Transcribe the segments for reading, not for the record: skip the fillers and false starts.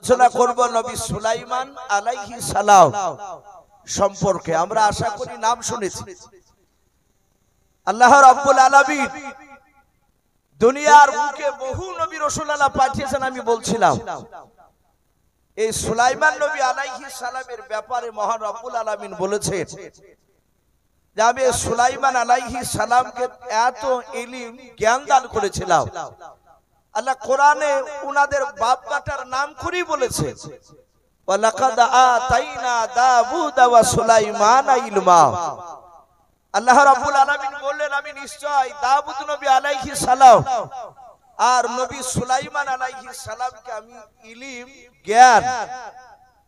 আলোচনা করব নবী সুলাইমান আলাইহিস সালাম সম্পর্কে। আমরা আশা করি নাম শুনেছি। আল্লাহ রাব্বুল আলামিন দুনিয়ার বুকে বহু নবী রাসূল আল্লাহ পাঠিয়েছেন। আমি বলছিলাম এই সুলাইমান নবী আলাইহিস সালামের ব্যাপারে মহান রাব্বুল আলামিন বলেছেন যে আমি সুলাইমান আলাইহিস সালামকে এত ইলম জ্ঞান দান করেছিলাম। আল্লাহ কোরআনে উনাদের বাপ বেটার নাম করেই বলেছে, ওয়ালাকাদ আতাইনা দাউদা ওয়া সুলাইমানা ইলমা। আল্লাহ রাব্বুল আলামিন বললেন আমি নিশ্চয় দাউদ নবী আলাইহিস সালাম আর নবী সুলাইমান আলাইহিস সালামকে আমি ইলম জ্ঞান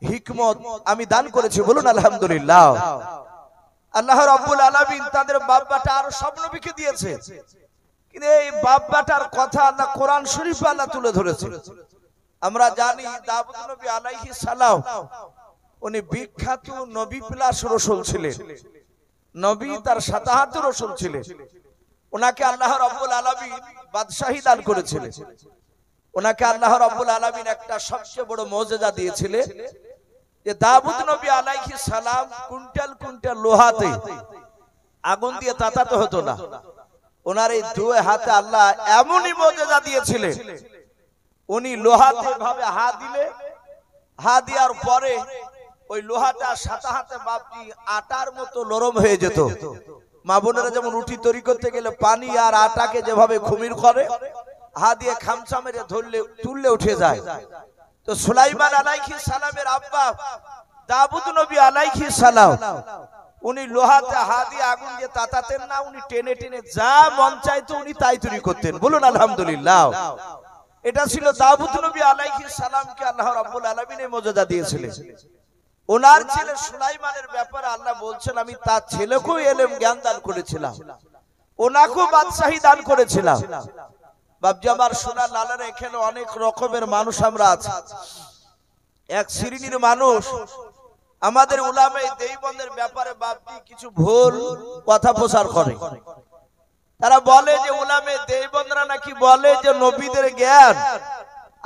হিকমত আমি দান করেছি। বলুন আলহামদুলিল্লাহ। আল্লাহ রাব্বুল আলামিন তাদের বাপ বেটা আর সব নবীকে দিয়েছে, কিন্তু এই বাপ বেটার কথা আল্লাহ কোরআন শরীফে আল্লাহ তুলে ধরেছে। আমরা জানি দাউদ নবী আলাইহিস সালাম উনি বিখ্যাত নবী প্লাস রাসূল ছিলেন, নবী তার সাতাহাত রাসূল ছিলেন। ওনাকে আল্লাহ রাব্বুল আলামিন বাদশাহী দান করেছিলেন। ওনাকে আল্লাহ রাব্বুল আলামিন একটা সবচেয়ে বড় মুজিজা দিয়েছিলেন যে দাউদ নবী আলাইহিস সালাম কুইন্টাল কুইন্টাল লোহাতে আগুন দিয়ে তাতাতে হতো না। ওনার এই দুই হাতে আল্লাহ এমনই মুজিজা দিয়েছিলেন, উনি লোহাতে ভাবে হাত দিলে, হাত দেওয়ার পরে ওই লোহাটা সাথে হাতে বাপজি আটার মতো নরম হয়ে যেত। মা বোনেরা যেমন রুটি তৈরি করতে গেলে পানি আর আটাকে যেভাবে খুমির করে, হাত দিয়ে খামচা মেরে ধরলে তুললে উঠে যায়। তো সুলাইমান আলাইহিস সালামের আব্বা দাউদ নবী আলাইহিস সালাম উনি লোহাতে হাত দিয়ে আগুন দিয়ে তাতাতেন না, উনি টেনে টেনে যা মন চাইতো উনি তাই তৈরি করতেন। বলুন আলহামদুলিল্লাহ। এটা ছিল দাউদ নবী আলাইহিস সালামকে আল্লাহ রাব্বুল আলামিন এই মুজিজা দিয়েছিলেন। ওনার ছেলে সুলাইমানের ব্যাপারে আল্লাহ বলছেন আমি তার ছেলেকেও ইলম জ্ঞান দান করেছিলাম, ওনাকেও বাদশাহী দান করেছিলাম। বাপজি আমার সোনার লালার এখানে অনেক রকমের মানুষ আমরা আছি। এক শ্রেণীর মানুষ আমাদের উলামায়ে দেওবন্দের ব্যাপারে বাপজি কিছু ভুল কথা প্রচার করে। তারা বলে যে উলামায়ে দেওবন্দরা নাকি বলে যে নবীদের জ্ঞান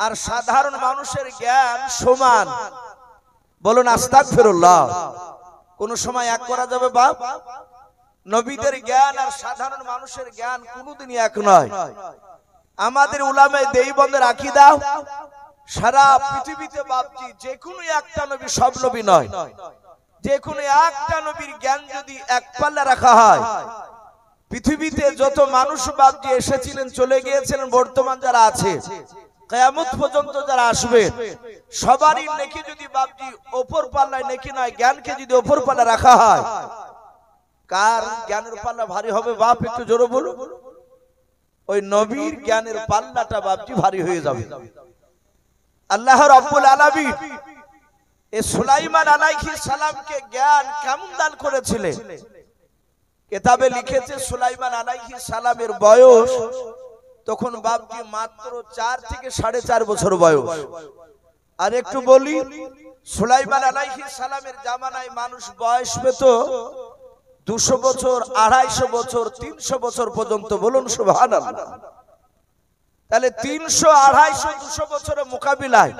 আর সাধারণ মানুষের জ্ঞান সমান। বলুন আস্তাগফিরুল্লাহ। কোন সময় এক করা যাবে বাপ? নবীদের জ্ঞান আর সাধারণ মানুষের জ্ঞান কোনোদিনই এক নয়। আমাদের উলামায়ে দেওবন্দের আকীদা সারা পৃথিবীতে বাপজি যে কোনো একটা নবী সব নবী নয়, যে কোনো একটা নবীর জ্ঞান যদি এক পাল্লা রাখা হয়, পৃথিবীতে যত মানুষ বাপজি এসেছিলেন চলে গিয়েছিলেন বর্তমান যারা আছে কিয়ামত পর্যন্ত যারা আসবে সবারই নেকি যদি বাপজি উপর পাল্লায় নেকি নয় জ্ঞানকে যদি উপর পাল্লা রাখা হয়, কার জ্ঞানের পাল্লা ভারী হবে বাপ? একটু জোরে বলুন। ওই নবীর জ্ঞানের পাল্লাটা বাপজি ভারী হয়ে যাবে। আল্লাহ রাব্বুল আলামিন এই সুলাইমান আলাইহিস সালামকে জ্ঞান কেমন দান করেছিলেন কিতাবে লিখেছে সুলাইমান আলাইহিস সালামের বয়স তখন বাপজি মাত্র 4 থেকে 4.5 বছর বয়স। আর একটু বলি সুলাইমান আলাইহিস সালামের জামানায় মানুষ বয়স পেত 200 বছর, 250 বছর, 300 বছর পর্যন্ত। বলুন সুবহানাল্লাহ। তাহলে 300, 250, 200 বছরের মোকাবিলায়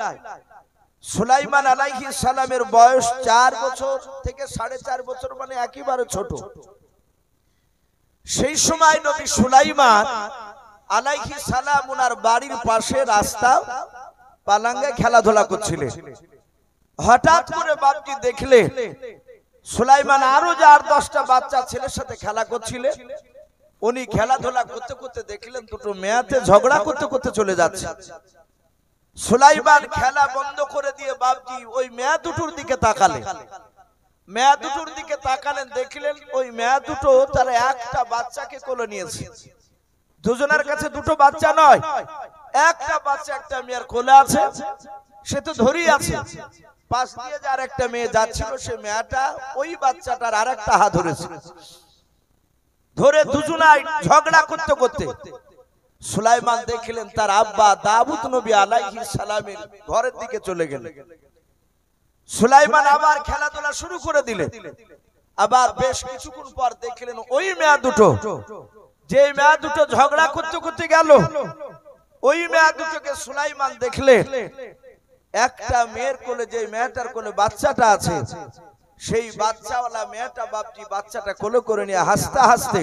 সুলাইমান আলাইহিস সালামের বয়স 4 বছর থেকে 4.5 বছর, মানে একেবারে ছোট। সেই সময় নবী সুলাইমান আলাইহিস সালাম ওনার বাড়ির পাশে রাস্তা পালাঙ্গে খেলাধুলা করছিলেন। হঠাৎ করে বাপজি দেখলেন সুলাইমান আরো যে 8-10টা বাচ্চা ছেলের সাথে খেলা করছিলেন। উনি খেলাধুলা করতে করতে দেখলেন দুটো মেয়েতে ঝগড়া করতে করতে চলে যাচ্ছে। সুলাইমান খেলা বন্ধ করে দিয়ে বাপজি ওই মেয়ে দুটোর দিকে তাকালেন। মেয়ে দুটোর দিকে তাকালেন, দেখলেন ওই মেয়ে দুটো তারা একটা বাচ্চাকে কোলে নিয়েছে। দুজনের কাছে দুটো বাচ্চা নয়, একটা বাচ্চা একটা মেয়ের কোলে আছে, সে তো ধরেই আছে। পাশ দিয়ে যে আরেকটা মেয়ে যাচ্ছিল, সে মেয়েটা ওই বাচ্চাটার আরেকটা হাত ধরেছে। ধরে দুজনাই ঝগড়া করতে করতে সুলাইমান দেখলেন তার আব্বা দাউদ নবী আলাইহিস সালামের ঘরের দিকে চলে গেলেন। সুলাইমান আবার খেলাধুলা শুরু করে দিলেন। আবার বেশ কিছুক্ষণ পর দেখলেন ওই মেয়ে দুটো, যে মেয়ে দুটো ঝগড়া করতে করতে গেল, ওই মেয়ে দুটোকে সুলাইমান দেখলেন একটা মেয়ের কোলে, যে মেয়েটার কোলে বাচ্চাটা আছে, সেই বাচ্চাওয়ালা মেয়েটা বাপটি বাচ্চাটা কোলে করে নিয়ে হাসতে হাসতে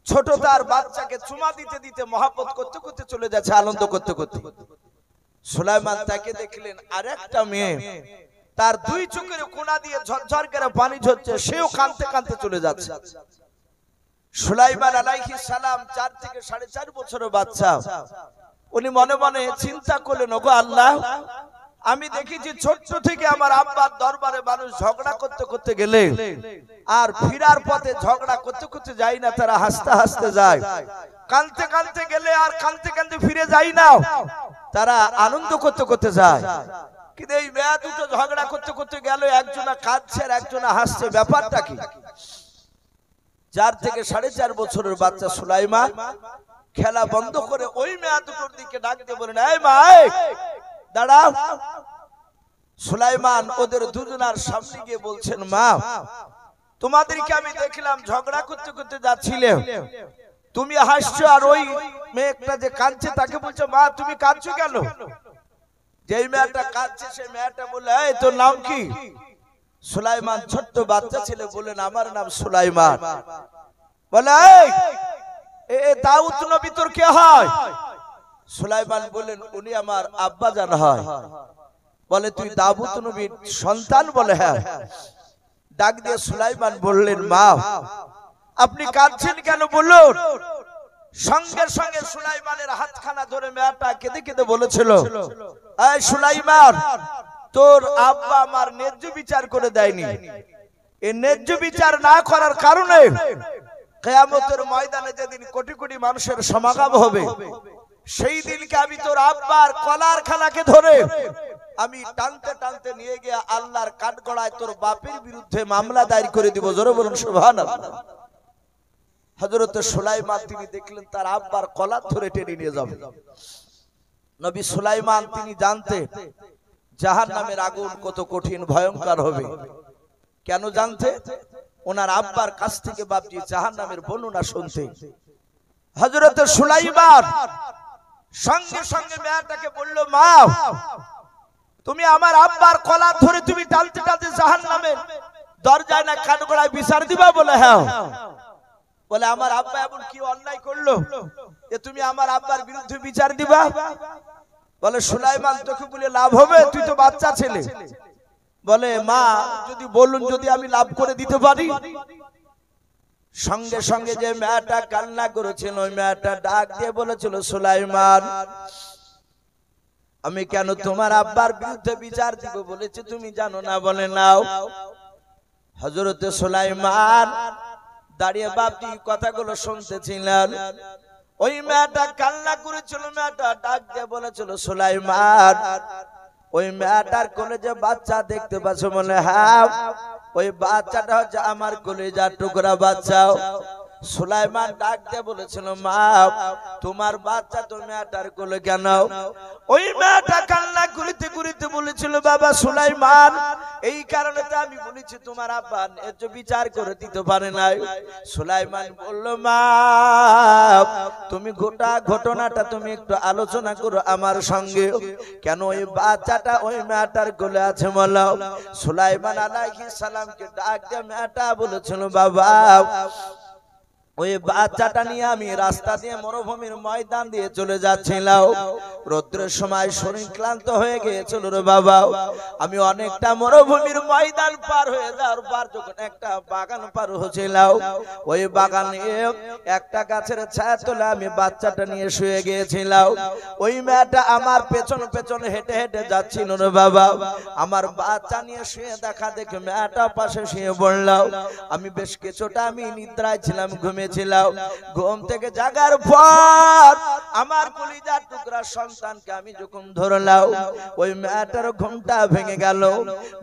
ছোট তার বাচ্চাকে চুমা দিতে দিতে মহব্বত করতে করতে চলে যাচ্ছে, আনন্দ করতে করতে। সুলাইমান তাকে দেখলেন আর একটা মেয়ে, তার দুই চোখের কোণা দিয়ে ঝরঝর করে পানি ঝরছে, সেও কাঁদতে কাঁদতে চলে যাচ্ছে। সুলাইমান আলাইহিস সালাম 4 থেকে 4.5 বছরের বাচ্চা, উনি মনে মনে চিন্তা করলেন, ওগো আল্লাহ, আমি দেখেছি ছোট্ট থেকে আমার আব্বার দরবারে মানুষ ঝগড়া করতে করতে গেলে আর ফিরার পথে ঝগড়া করতে করতে যায় না, তারা হাসতে হাসতে যায়, কাঁদতে কাঁদতে গেলে আর কাঁদতে কাঁদতে ফিরে যায় না, তারা আনন্দ করতে করতে যায়। কিন্তু এই মেয়ে দুটো ঝগড়া করতে করতে গেল, একজনা কাঁদছে আর একজনা হাসছে, ব্যাপারটা কি? 4 থেকে 4.5 বছরের বাচ্চা সুলাইমান খেলা বন্ধ করে ওই মেয়ে দুটোর দিকে ডাক দিয়ে বলেন, এই মা, দাঁড়াও। সুলাইমান ওদের দুজনার সামনে গিয়ে বলছেন, মা, তোমাদেরকে আমি দেখলাম ঝগড়া করতে করতে যাচ্ছিলে, তুমি হাসছো, আর ওই মেয়েটা যে কাঁদছে তাকে বলছো, মা তুমি কাঁদছো কেন? যেই মেয়েটা কাঁদছে সেই মেয়েটা বলে, এই তোর নাম কি? সুলাইমান ছোট্ট বাচ্চা ছেলে বলেন, আমার নাম সুলাইমান। বলে, এই দাউদ নবী তোর কে হয়? সুলাইমান বলেন, উনি আমার আব্বা জান হয়। বলে, তুই দাউদ নবীর সন্তান? বলে, হ্যাঁ। ডাক দিয়ে সুলাইমান বললেন, মা আপনি কাঁদছেন কেন বলুন। সঙ্গে সঙ্গে সুলাইমানের হাতখানা ধরে মেয়েটা কেঁদে কেঁদে বলেছিল, এই সুলাইমান, তোর আব্বা আমার ন্যায্য বিচার করে দেয়নি, এই ন্যায্য বিচার না করার কারণে কিয়ামতের ময়দানে যেদিন কোটি কোটি মানুষের সমাগম হবে, সেই দিনকে আমি তোর আব্বার কলার খানাকে ধরে আমি টানতে টানতে নিয়ে গিয়ে আল্লাহর কাঠগড়ায় তোর বাপের বিরুদ্ধে মামলা দায়ের করে দিব। জোরে বলুন সুবহানাল্লাহ। হযরত সুলাইমান তিনি দেখলেন তার আব্বার কলার ধরে টেনে নিয়ে যাবে। নবী সুলাইমান তিনি জানতেন জাহান্নামের আগুন কত কঠিন ভয়ঙ্কর হবে। কেন জানতে? ওনার আব্বার কাছ থেকে বাপজি জাহান্নামের বর্ণনা শুনতে। হযরত সুলাইমান সঙ্গে সঙ্গে মেয়েটাকে বলল, মা তুমি আমার আব্বার কলার ধরে তুমি টানতে টানতে জাহান্নামের দরজায় না কাঠগড়ায় বিচার দিবা? বলে, হ্যাঁ। বলে, আমার আব্বা এমন কি অন্যায় করলো যে তুমি আমার আব্বার বিরুদ্ধে বিচার দিবা? বলে, সুলাইমান তোকে বলে লাভ হবে, তুই তো বাচ্চা ছেলে। বলে, মা যদি বলুন, যদি আমি লাভ করে দিতে পারি। সঙ্গে সঙ্গে যে মেয়েটা কান্না করেছিল ওই মেয়েটা ডাক দিয়ে বলেছিল, সুলাইমান আমি কেন তোমার আব্বার বিরুদ্ধে বিচার দিব বলেছি তুমি জানো না? বলে, নাও। হযরতে সুলাইমান দাঁড়িয়ে বাপটি কথাগুলো শুনতেছিলেন। ওই মেয়েটা কান্না করেছিল, মেয়েটা ডাক দিয়ে বলেছিল, সুলাইমান ওই মেয়েটার কোলে যে বাচ্চা দেখতে পাচ্ছ? বলে, হ্যাঁ, ওই বাচ্চাটা হচ্ছে আমার কলিজার টুকরা বাচ্চা। সুলাইমান ডাক দিয়ে বলেছিল, মা তোমার বাচ্চা তো মেয়েটার কোলে কেন? ওই মেয়েটা কান্না করিতে করিতে বলেছিল, বাবা সুলাইমান এই কারণে তো আমি বলেছি তোমার আব্বা ন্যায্য বিচার করে দিতে পারে নাই। সুলাইমান বলল, মা তুমি গোটা ঘটনাটা তুমি একটু আলোচনা করো আমার সঙ্গে, কেন ওই বাচ্চাটা ওই মেয়েটার কোলে আছে বলো। সুলাইমান আলাইহিস সালামকে ডাক দিয়ে মেয়েটা বলেছিল, বাবা ওই বাচ্চাটা নিয়ে আমি রাস্তা দিয়ে মরুভূমির ময়দান দিয়ে চলে যাচ্ছিলাম, রৌদ্রের সময় শরীর ক্লান্ত হয়ে গিয়েছিল রে বাবা। আমি অনেকটা মরুভূমির ময়দান পার হয়ে যাওয়ার পর যখন একটা বাগান পার হচ্ছিলাম, ওই বাগানে একটা গাছের ছায়া তলে আমি বাচ্চাটা নিয়ে শুয়ে গিয়েছিলাম। ওই মেয়েটা আমার পেছন পেছন হেঁটে হেঁটে যাচ্ছিল রে বাবা। আমার বাচ্চা নিয়ে শুয়ে দেখা দেখে মেয়েটা পাশে শুয়ে পড়লাম। আমি বেশ কিছুটা আমি নিদ্রায় ছিলাম, ঘুমিয়েছিলাম। ঘুম থেকে জাগার পর আমার কলিজার টুকরা সন্তানকে আমি যখন ধরলাম, ওই মেয়েটার ঘুমটা ভেঙে গেল।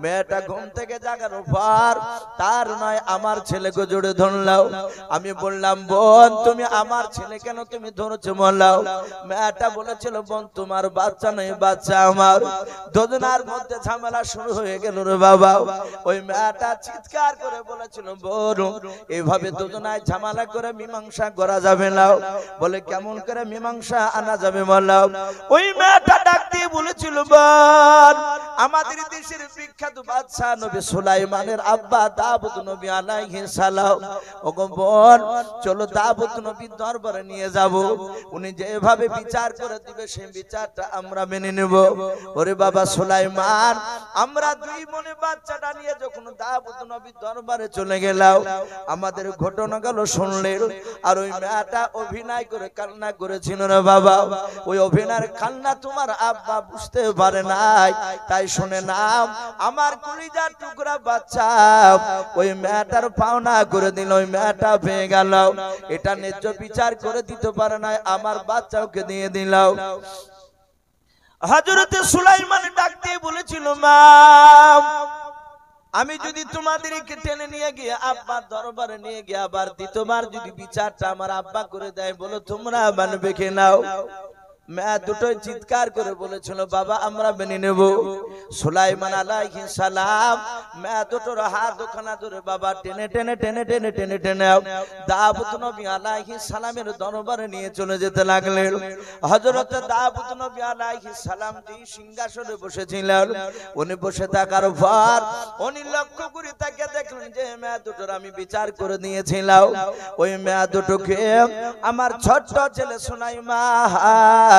মেয়েটা ঘুম থেকে জাগার পর তার নয় আমার ছেলেকে জড়ে ধরলাম। আমি বললাম, বোন তুমি আমার ছেলে কেন তুমি ধরেছো? বললাম। মেয়েটা বলেছিল, বোন তোমার বাচ্চা নয়, বাচ্চা আমার। দুজনার মধ্যে ঝামেলা শুরু হয়ে গেল রে বাবা। ওই মেয়েটা চিৎকার করে বলেছিল, বোন এইভাবে দুজনায় ঝামেলা করে মীমাংসা করা যাবে না। বলে কেমন করে মীমাংসা আনা যাবে বলো? ওই মেয়েটা ডাক দিয়ে বলেছিল, বোন আমাদের দেশের বিখ্যাত বাদশা নবী সুলাইমানের আব্বা দাউদ নবী আলাইহিস সালাম, ওগো বোন চলো দাউদ নবীর দরবারে নিয়ে যাব, উনি যেভাবে বিচার করে দিবে সেই বিচারটা আমরা মেনে নেব। ওরে বাবা সুলাইমান, আমরা দুই বোনে বাচ্চাটা নিয়ে যখন দাউদ নবীর দরবারে চলে গেলাম, আমাদের ঘটনা গেল শুনলেন। আর ওই মেয়েটা অভিনয় করে কান্না করেছিল রে বাবা, ওই অভিনয়ের কান্না তোমার আব্বা বুঝতে পারে নাই, তাই শুনে নাও আমার কলিজার টুকরা বাচ্চা ওই মেয়েটার পাওনা করে দিল, ওই মেয়েটা পেয়ে গেল। এটা ন্যায্য বিচার করে দিতে পারে না, আমার বাচ্চাকে দিয়ে দিল। হযরতে সুলাইমান ডাক দিয়ে বলেছিল, মা আমি যদি তোমাদেরকে টেনে নিয়ে গিয়ে আব্বার দরবারে নিয়ে গিয়ে আবার দ্বিতীয়বার যদি বিচারটা আমার আব্বা করে দেয়, বলো তোমরা মানবে কি নাও? মেয়ে দুটোই চিৎকার করে বলেছিল, বাবা আমরা মেনে নেব। সুলাইমান আলাইহিস সালাম মেয়ে দুটোর হাত ওখানে ধরে বাবা টেনে টেনে টেনে টেনে টেনে টেনে দাউদ নবী আলাইহিস সালামের দরবারে নিয়ে চলে যেতে লাগলেন। হযরত দাউদ নবী আলাইহিস সালাম যে সিংহাসনে বসেছিলেন, উনি বসে থাকার পর উনি লক্ষ্য করে তাকে দেখলেন যে মেয়ে দুটোর আমি বিচার করে দিয়েছিলাম, ওই মেয়ে দুটোকে আমার ছোট্ট ছেলে সুলাইমান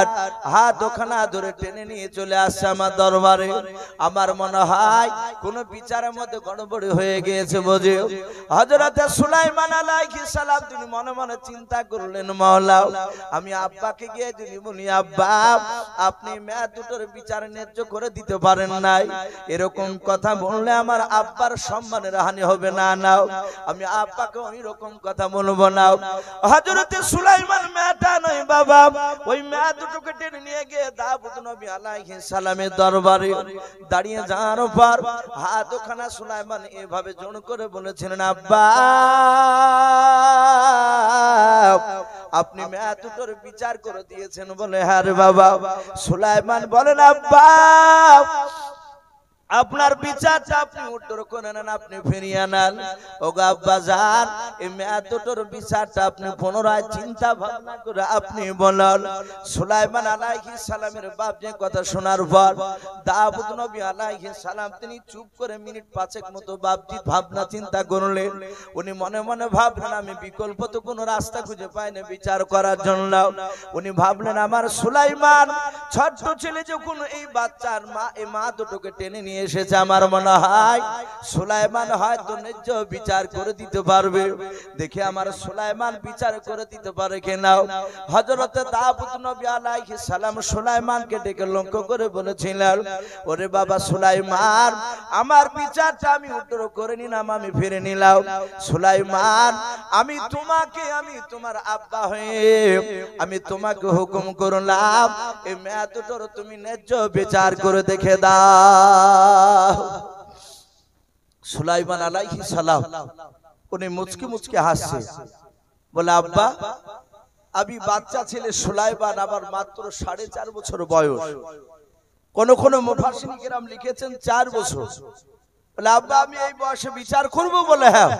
হাত ওখানে ধরে টেনে নিয়ে চলে আসছে আমার দরবারে। আমার মনে হয় কোন বিচারের মধ্যে গড়বড় হয়ে গিয়েছে বুঝি। হযরত সুলাইমান আলাইহিস সালাম তিনি মনে মনে চিন্তা করলেন, মাওলা আমি আব্বাকে গিয়ে যদি বলি, আব্বা আপনি মেয়ে দুটোর বিচার ন্যায্য করে দিতে পারেন নাই, এরকম কথা বললে আমার আব্বার সম্মানের হানি হবে না, নাও আমি আব্বাকে ওই রকম কথা বলবো না। হযরত সুলাইমান মেয়েটা নয় বাবা, ওই মেয়ে দুটোকে টেনে নিয়ে গিয়ে দাউদ নবী আলাইহিস সালামের দরবারে দাঁড়িয়ে যাওয়ার পর হাত ওখানে সুলাইমান এভাবে জোর করে বলেছিলেন, আব্বা আপনি মেয়ে দুটোর বিচার করে দিয়েছেন? বলে হ্যাঁ রে বাবা। সুলাইমান বলেন, আব্বা আপনার বিচারটা আপনি উত্তর করে নেন, আপনি ফিরিয়ে নেন। ওগো আব্বা জান এই মেয়ে দুটোর বিচারটা আপনি পুনরায় চিন্তা ভাবনা করে আপনি বলেন। সুলাইমান আলাইহিস সালামের বাপ যে কথা শোনার পর দাউদ নবী আলাইহিস সালাম তিনি চুপ করে মিনিট পাঁচেক মতো বাপজি ভাবনা চিন্তা করলেন। উনি মনে মনে ভাবলেন আমি বিকল্প তো কোনো রাস্তা খুঁজে পাই না বিচার করার জন্য। উনি ভাবলেন আমার সুলাইমান ছোট্ট ছেলে যখন এই বাচ্চার মা এই মা দুটোকে টেনে নিয়ে এসেছে, আমার মনে হয় সুলাইমান হয়তো ন্যায্য বিচার করে দিতে পারবে। দেখে আমার সুলাইমান বিচার করে দিতে পারে কিনা। হযরত দাউদ নবী আলাইহিস সালাম সুলাইমানকে ডেকে লক্ষ্য করে বলেছিলেন, ওরে বাবা সুলাইমান আমার বিচারটা আমি উত্তর করে নিলাম, আমি ফিরে নিলাম। সুলাইমান আমি তোমাকে আমি তোমার আব্বা হয়ে আমি তোমাকে হুকুম করলাম এই মেয়ে দুটোর তুমি ন্যায্য বিচার করে দেখে দাও। সুলাইমান আলাইহিস সালাম উনি মুচকি মুচকি হাসছে, বলে আব্বা আমি বাচ্চা ছেলে সুলাইমান আমার মাত্র 4.5 বছর বয়স, কোন কোন মুফাসসিরিন কিরাম লিখেছেন 4 বছর। বলে আব্বা আমি এই বয়সে বিচার করব? বলে হ্যাঁ।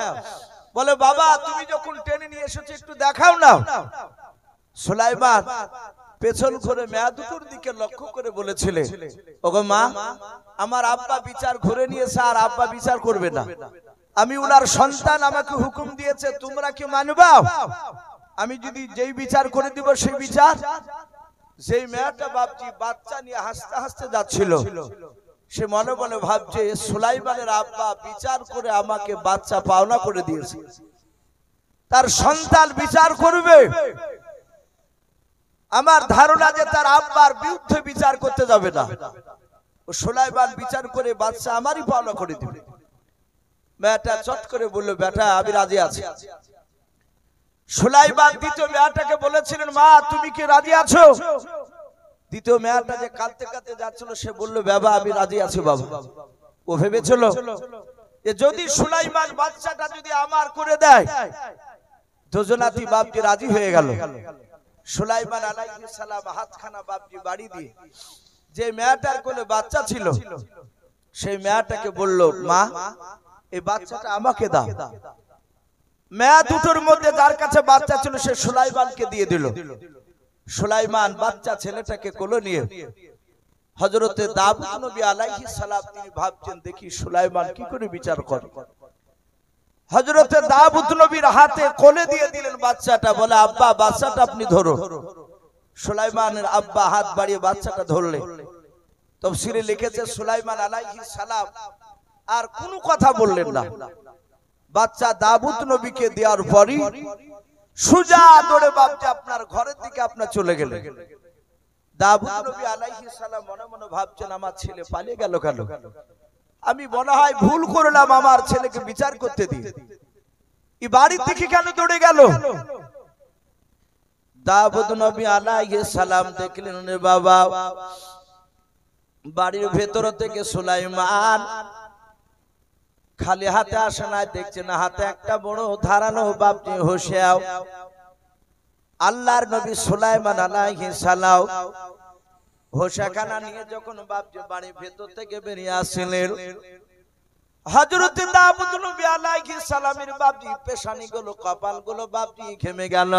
বলে বাবা তুমি যখন টেনে নিয়ে এসেছো একটু দেখাও না। সুলাইমান পেছন ঘুরে মেয়ে দুটোর দিকে লক্ষ্য করে বলেছিলেন, ওগো মা আমার আব্বা বিচার ঘুরে নিয়েছে আর আব্বা বিচার করবে না, আমি উনার সন্তান, আমাকে হুকুম দিয়েছে, তোমরা কি মানবা? আমি যদি যেই বিচার করে দিব সেই বিচার। যেই মেয়েটা বাপজি বাচ্চা নিয়ে হাসতে হাসতে যাচ্ছিল, সে মনে মনে ভাবছে সুলাইমানের আব্বা বিচার করে আমাকে বাচ্চা পাওনা করে দিয়েছে, তার সন্তান বিচার করবে। আমার ধারণা যে তার আব্বার বিরুদ্ধে বিচার করতে যাবে না, ও সুলাইমান বিচার করে বাচ্চা আমারই পাওনা করে দিবে। মেয়েটা চট করে বলল, বেটা আমি রাজি আছি। সুলাইমান দ্বিতীয় মেয়েটাকে বলেছিলেন, মা তুমি কি রাজি আছো? দ্বিতীয় মেয়েটা যে কাঁদতে কাঁদতে যাচ্ছিল সে বলল, বাবা আমি রাজি আছি বাবা। ও ভেবেছিল যে যদি সুলাইমান বাচ্চাটা যদি আমার করে দেয়, দুজনাতি বাপজি রাজি হয়ে গেল। সুলাইমান আলাইহিস সালাম হাতখানা বাপজি বাড়ি দিয়ে যে মেয়েটার কোলে বাচ্চা ছিল সেই মেয়েটাকে বলল, মা এই বাচ্চাটা আমাকে দাও। মেয়া দুটোর মধ্যে যার কাছে বাচ্চা ছিল সে সুলাইমানকে দিয়ে দিল। সুলাইমান বাচ্চা ছেলেটাকে কোলে নিয়ে হযরতে দাউদ নবী আলাইহিস সালাম তিনি ভাবছেন দেখি সুলাইমান কি করে বিচার করে। হযরতে দাউদ নবীর হাতে কোলে দিয়ে দিলেন বাচ্চাটা, বলে আব্বা বাচ্চাটা আপনি ধরো। সুলাইমানের আব্বা হাত বাড়িয়ে বাচ্চাটা ধরলেন। তাফসীরে লিখেছে সুলাইমান আলাইহিস সালাম আর কোনো কথা বললেন না। বাচ্চা দাউদ নবীকে দেওয়ার পরই সুজা দৌড়ে বাপজি আপনার ঘরের দিকে আপনার চলে গেলেন। দাউদ নবী আলাইহিস সালাম মনে মনে ভাবছেন আমার ছেলে পালিয়ে গেল কেন, আমি মনে হয় ভুল করলাম, আমার ছেলেকে বিচার করতে দিই, এই বাড়ির দিকে কেন দৌড়ে গেল। দাউদ নবী আলাইহিস সালাম দেখলেন রে বাবা বাড়ির ভেতর থেকে সুলাইমান খালি হাতে আসে না, দেখছে না হাতে একটা বড় ধারালো বাপজি হোসেও। আল্লাহর নবী সুলাইমান আলাইহিস সালাম হোসেখানা নিয়ে যখন বাপজি বাড়ির ভেতর থেকে বেরিয়ে আসলেন, হযরতে দাউদ নবী আলাইহিস সালামের বাপজি পেশানি গুলো কপাল গুলো বাপজি ঘেমে গেল।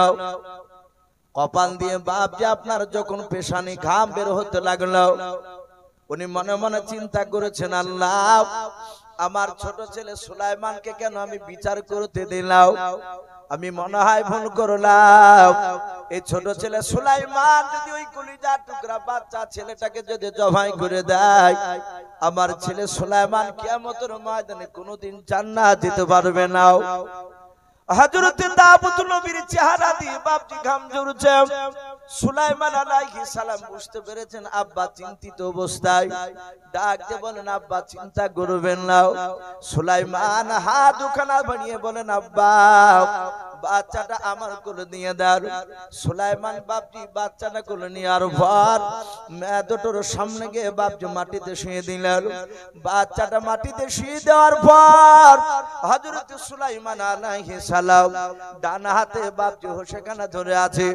কপাল দিয়ে বাপজি আপনার যখন পেশানি ঘাম বের হতে লাগলো, উনি মনে মনে চিন্তা করেছেন আল্লাহ আমার ছোট ছেলে সুলাইমানকে কেন আমি বিচার করতে দিলাম, আমি মনে হয় ভুল করলাম। এই ছোট ছেলে সুলাইমান যদি ওই কলিজার টুকরা বাচ্চা ছেলেটাকে যদি জবাই করে দেয়, আমার ছেলে সুলাইমান কিয়ামতের ময়দানে কোনোদিন জান্নাত যেতে পারবে না। হযরতে দাউদ নবীর চেহারা দিয়ে বাপজি ঘাম ঝরছে। সুলাইমান আলাইহিস সালাম বুঝতে পেরেছেন আব্বা চিন্তিত অবস্থায়, ডাক দিয়ে বলেন আব্বা চিন্তা করবেন না। সুলাইমান হাত দুখানা বাড়িয়ে বলেন আব্বা বাচ্চাটা আমার কোলে দিয়ে দাও। সুলাইমান বাপজি বাচ্চাটা কোলে নেওয়ার পর মেয়েটার সামনে গিয়ে বাপজি মাটিতে শুয়ে দিলেন। বাচ্চাটা মাটিতে শুয়ে দেওয়ার পর হযরত সুলাইমান আলাইহিস সালাম ডান হাতে বাপজি হোসেখানা ধরে আছে।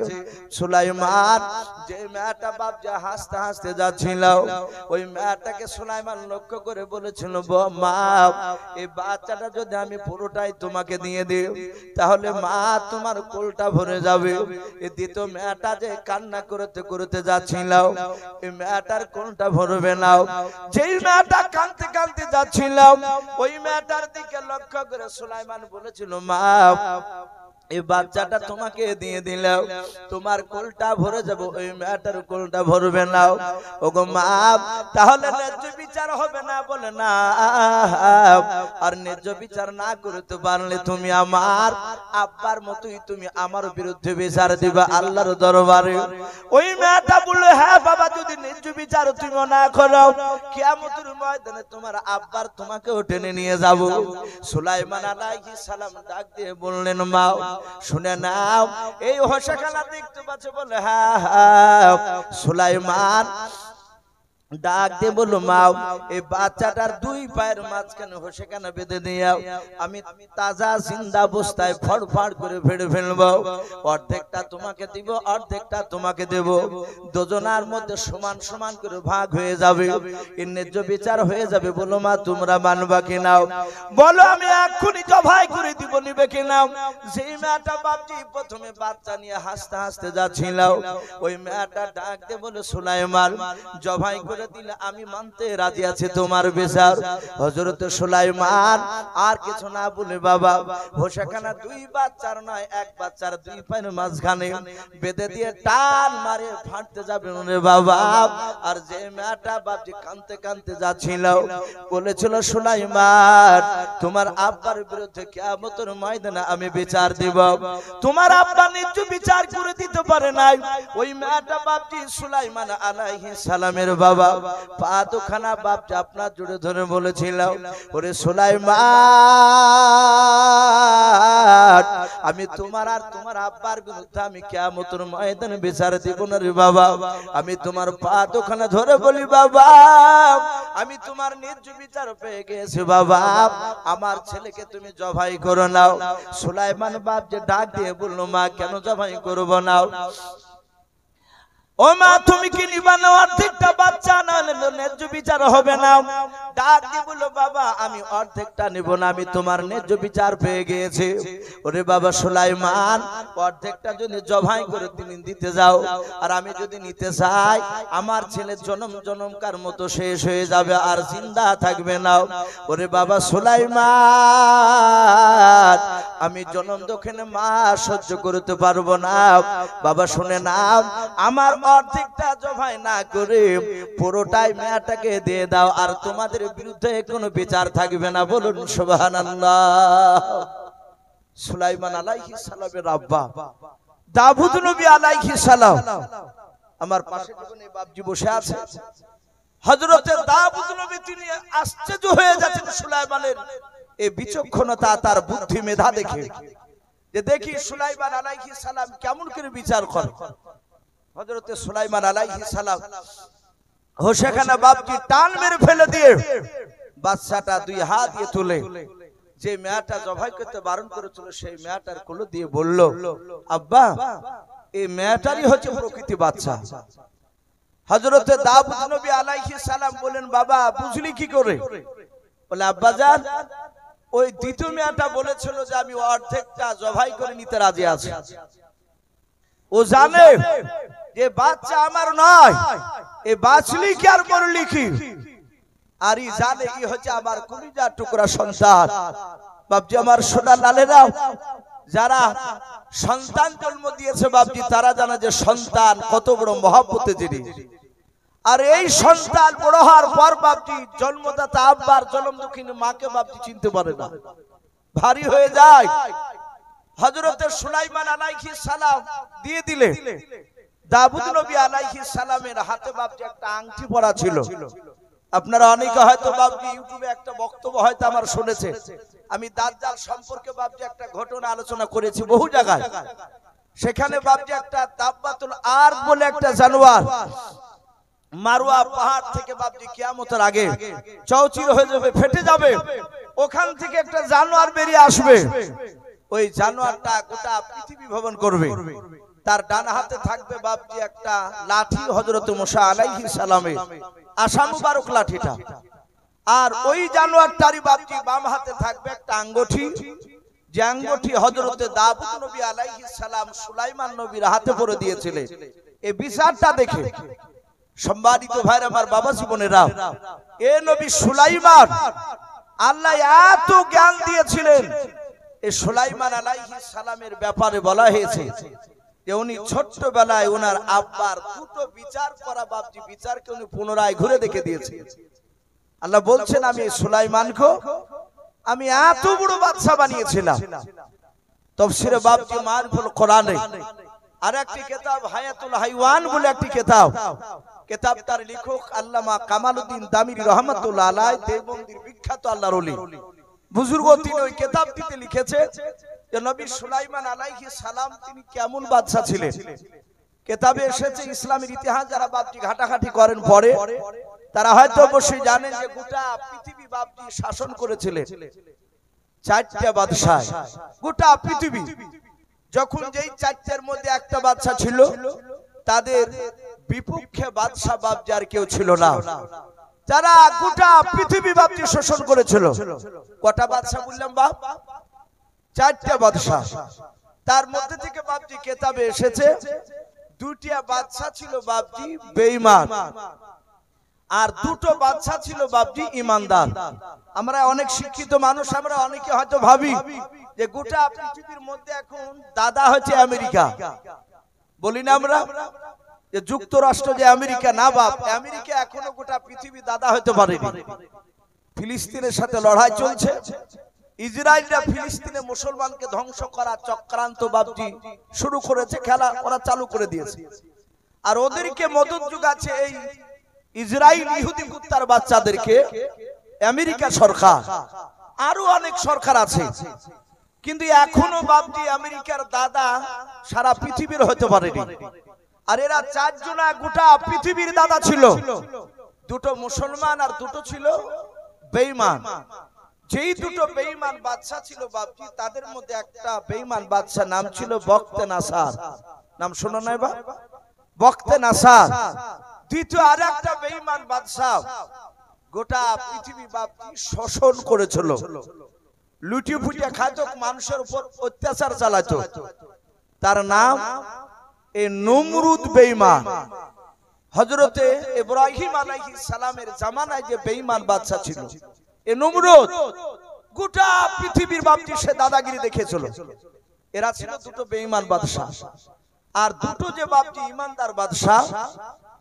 সুলাইমান যে মেয়েটা বাপজি হাসতে হাসতে যাচ্ছিল, ওই মেয়েটাকে সুলাইমান লক্ষ্য করে বলেছিল মা এই বাচ্চাটা যদি আমি পুরোটাই তোমাকে দিয়ে দিই তাহলে মা তোমার কোলটা ভরে যাবে। এই দ্বিতীয় মেয়েটা যে কান্না করতে করতে যাচ্ছিল, এই মেয়েটার কোলটা ভরবে না। যেই মেয়েটা কাঁদতে কাঁদতে যাচ্ছিল ওই মেয়েটার দিকে লক্ষ্য করে সুলাইমান বলেছিল মা এই বাচ্চাটা তোমাকে দিয়ে দিলাম, তোমার কোলটা ভরে যাব, ওই মেয়েটার কোলটা ভরবে না। ওগো মা তাহলে ন্যায্য বিচার হবে না? বলে না, আর ন্যায্য বিচার না করতে পারলে তুমি আমার আব্বার মতোই তুমি আমার বিরুদ্ধে বিচার দিবা আল্লাহর দরবারে। ওই মেয়েটা বলল হ্যাঁ বাবা যদি ন্যায্য বিচার তুমি না করো কিয়ামতের ময়দানে তোমার আব্বার তোমাকেও টেনে নিয়ে যাব। সুলাইমান আলাইহিস সালাম ডাক দিয়ে বললেন মা শুনে নাও, এই হোসেখানা দেখতে পাচ্ছে? বলে হ্যাঁ। সুলাইমান ডাক দিয়ে বলল মা এই বাচ্চাটার দুই পায়ের মাঝখানে হোসেখানা বেঁধে দিও, আমি তাজা জিন্দা অবস্থায় ফড়ফড় করে ফেড়ে ফেলবো, অর্ধেকটা তোমাকে দিব অর্ধেকটা তোমাকে দেব, দুজনার মধ্যে সমান সমান করে ভাগ হয়ে যাবে, এর ন্যায্য বিচার হয়ে যাবে। বলো মা তোমরা মানবা কি নাও? বলো আমি এক্ষুনি জবাই করে দিব, নিবে কি নাও? যেই মেয়েটা বাপজি প্রথমে বাচ্চা নিয়ে হাসতে হাসতে যাচ্ছিল, ওই মেয়েটা ডাক দিয়ে বলে সুলাইমান জবাই করে দিলে আমি মানতে রাজি আছি তোমার বিচার। হযরত সুলাইমান আর কিছু না বলে বাবা হোসেখানা দুই বাচ্চার নয় এক বাচ্চার দুই পায়ের মাঝখানে বেঁধে দিয়ে টান মারে ফাটতে যাবে রে বাবা। আর যে মেয়েটা বাপজি কাঁদতে কাঁদতে যাচ্ছিল বলেছিল সুলাইমান তোমার আব্বার বিরুদ্ধে কিয়ামতের ময়দানে আমি বিচার দিব, তোমার আব্বা ন্যায্য বিচার করে দিতে পারে নাই। ওই মেয়েটা বাপজি সুলাইমান আলাইহিস সালামের বাবা পা দুখানা বাপজি আপনার জুড়ে ধরে বলেছিল ওরে সুলাইমান আমি তোমার আর তোমার আব্বার বিরুদ্ধে আমি কিয়ামতের ময়দানে বিচার দিব না রে বাবা। আমি তোমার পা দুখানা ধরে বলি বাবা আমি তোমার ন্যায্য বিচার পেয়ে গেছি বাবা, আমার ছেলেকে তুমি জবাই করো নাও। সুলাইমান বাপ যে ডাক দিয়ে বলল মা কেন জবাই করবো নাও? ও মা তুমি কি নিবা না অর্ধেকটা? বাচ্চা না নিলে ন্যায্য বিচার হবে না। ডাক দিয়ে বলল বাবা আমি অর্ধেকটা নিব না, আমি তোমার ন্যায্য বিচার পেয়ে গিয়েছি। ওরে বাবা সুলাইমান, অর্ধেকটা যদি জবাই করে তুমি দিতে যাও আর আমি যদি নিতে চাই, আমার ছেলে জনম জনমকার মতো শেষ হয়ে যাবে আর জিন্দা থাকবে না। ওরে বাবা সুলাইমান, আমি জনম দক্ষিণে মা সহ্য করতে পারবো না। বাবা শুনে নাও, আমার অর্ধেকটা জবাই না করে পুরোটাই মেয়েটাকে দিয়ে দাও, আর তোমাদের বিরুদ্ধে কোনো বিচার থাকবে না। বলুন সুবহানাল্লাহ। সুলাইমান আলাইহিস সালামের আব্বা দাউদ নবী আলাইহিস সালাম, আমার পাশে যখন এই বাপজি বসে আছে, হযরতে দাউদ নবী তিনি আশ্চর্য হয়ে যাচ্ছেন সুলাইমানের এই বিচক্ষণতা, তার বুদ্ধি মেধা দেখে। যে দেখি সুলাইমান আলাইহিস সালাম কেমন করে বিচার করে। হযরতে সুলাইমান আলাইহিস সালাম হোসেখানা বাপজি টান মেরে ফেলে দিয়ে বাচ্চাটা দুই হাত দিয়ে তুলে যে মেয়েটা জবাই করতে বারণ করেছিল সেই মেয়েটার কোলে দিয়ে বলল, আব্বা এই মেয়েটারই হচ্ছে প্রকৃতি বাচ্চা। হযরতে দাউদ নবী আলাইহিস সালাম বলেন, বাবা বুঝলি কি করে? বলে আব্বা জান, ওই দ্বিতীয় মেয়েটা বলেছিল যে আমি অর্ধেকটা জবাই করে নিতে রাজি আছি। ও জানে যে বাচ্চা আমার নয়, এ বাঁচলি কি আর মরলি কি, আর ই জানে ই হচ্ছে আমার কলিজার টুকরা সন্তান। বাপজি আমার সোনা লালেরা, যারা সন্তান জন্ম দিয়েছে বাপজি তারা জানে যে সন্তান কত বড় মহব্বতের জিনিস। আর এই সন্তান বড় হওয়ার পর বাপজি জন্মদাতা আব্বার জন্ম দক্ষিণ মাকে বাপজি চিনতে পারে না, ভারী হয়ে যায়। হযরতে সুলাইমান আলাইহিস সালাম দিয়ে দিলে দাউদ নবী আলাইহিস সালামের হাতে বাপজি একটা আংটি পরা ছিল। আপনারা অনেকে হয়তো বাপজি ইউটিউবে একটা বক্তব্য হয়তো আমার শুনেছে, আমি দাজ্জাল সম্পর্কে বাপজি একটা ঘটনা আলোচনা করেছি বহু জায়গায়। সেখানে বাপজি একটা দাব্বাতুল আরদ বলে একটা জানোয়ার মারওয়া পাহাড় থেকে বাপজি কিয়ামতের আগে চৌচির হয়ে যাবে, ফেটে যাবে, ওখান থেকে একটা জানোয়ার বেরিয়ে আসবে। ওই জানোয়ারটা গোটা পৃথিবী ভ্রমণ করবে, তার ডান হাতে থাকবে বাপজি একটা লাঠি, হযরত মুসা আলাইহিস সালামের আশা মুবারক লাঠিটা, আর ওই জানোয়ারটারই বাপজি বাম হাতে থাকবে একটা আঙ্গুঠি, যে আঙ্গুঠি হযরতে দাউদ নবী আলাইহিস সালাম সুলাইমান নবীর হাতে পরে দিয়েছিলেন। এই বিচারটা দেখে সম্মানিত ভাইরা আমার বাবা জীবনেরা, এ নবী সুলাইমান আল্লাহ এত জ্ঞান দিয়েছিলেন। এই সুলাইমান আলাইহিস সালামের ব্যাপারে বলা হয়েছে যে উনি ছোট্টবেলায় ওনার আব্বার দুটো বিচার করা বাপজি বিচারকে উনি পুনরায় ঘুরে দেখে দিয়েছে। আল্লাহ বলছেন আমি সুলাইমানকে আমি এত বড় বাদশা বানিয়েছিলাম। তাফসীরে বাপজি মারফুল কোরআনে আর একটি কিতাব হায়াতুল হাইওয়ান বলে একটি কিতাব, কিতাবটার লেখক আল্লামা কামালউদ্দিন দামিরি রহমাতুল্লাহ আলাইহি, দেওবন্দির বিখ্যাত আল্লাহর ওলি বুজুর্গ, তিনি ওই কিতাবটিতে লিখেছে যে নবী সুলাইমান আলাইহিস সালাম তিনি কেমন বাদশা ছিলেন। কিতাবে এসেছে ইসলামের ইতিহাস যারা বাপজি ঘাটাঘাটি করেন পড়ে তারা হয়তো অবশ্যই জানেন যে গোটা পৃথিবী বাপজি শাসন করেছিলেন চারটা বাদশা, গোটা পৃথিবী। যখন যেই চারটার মধ্যে একটা বাদশা ছিল, তাদের বিপক্ষে বাদশা বাপজি আর কেউ ছিল না, যারা গোটা পৃথিবী বাপজি শাসন করেছিল। কটা বাদশা বললাম বাপ? চারটা বাদশা। তার মধ্যে থেকে বাপজি কিতাবে এসেছে দুইটা বাদশা ছিল বাপজি বেঈমান, আর দুটো বাদশা ছিল বাপজি ইমানদার। আমরা অনেক শিক্ষিত মানুষ, আমরা অনেকে হয়তো ভাবি যে গোটা পৃথিবীর মধ্যে এখন দাদা হচ্ছে আমেরিকা, বলি না আমরা যে যুক্তরাষ্ট্র যে আমেরিকা, না বাপ, আমেরিকা এখনো গোটা পৃথিবী দাদা হতে পারেনি। ফিলিস্তিনের সাথে লড়াই চলছে, ইসরায়েলরা ফিলিস্তিনে মুসলমানকে ধ্বংস করা চক্রান্ত বাপজি শুরু করেছে, খেলা ওরা চালু করে দিয়েছে। আর ওদেরকে মদত যোগাচ্ছে এই ইসরায়েল ইহুদি কুত্তার বাচ্চাদেরকে আমেরিকা সরকার, আরো অনেক সরকার আছে। কিন্তু এখনো বাপজি আমেরিকার দাদা সারা পৃথিবীর হতে পারেনি। আর এরা চারজনা গোটা পৃথিবীর দাদা ছিল, দুটো মুসলমান আর দুটো ছিল বেঈমান। যেই দুটো বেঈমান বাদশা ছিল বাপজি, তাদের মধ্যে একটা বেঈমান বাদশা নাম ছিল বখতে নাসার। নাম শোনো নাই বা? বখতে নাসার দ্বিতীয় আর একটা বেঈমান বাদশা গোটা পৃথিবী বাপজি শোষণ করেছিল, লুটি ফুটিয়ে খাইত, মানুষের উপর অত্যাচার চালাতো। তার নাম এই নমরুদ বেঈমান। হযরতে ইব্রাহিম আলাইহিস সালামের জামানায় যে বেঈমান বাদশা ছিল এই নমরুদ, গোটা পৃথিবীর বাপজি সে দাদাগিরি দেখিয়েছিল। এরা ছিল দুটো বেঈমান বাদশা। আর দুটো যে বাপজি ইমানদার বাদশা,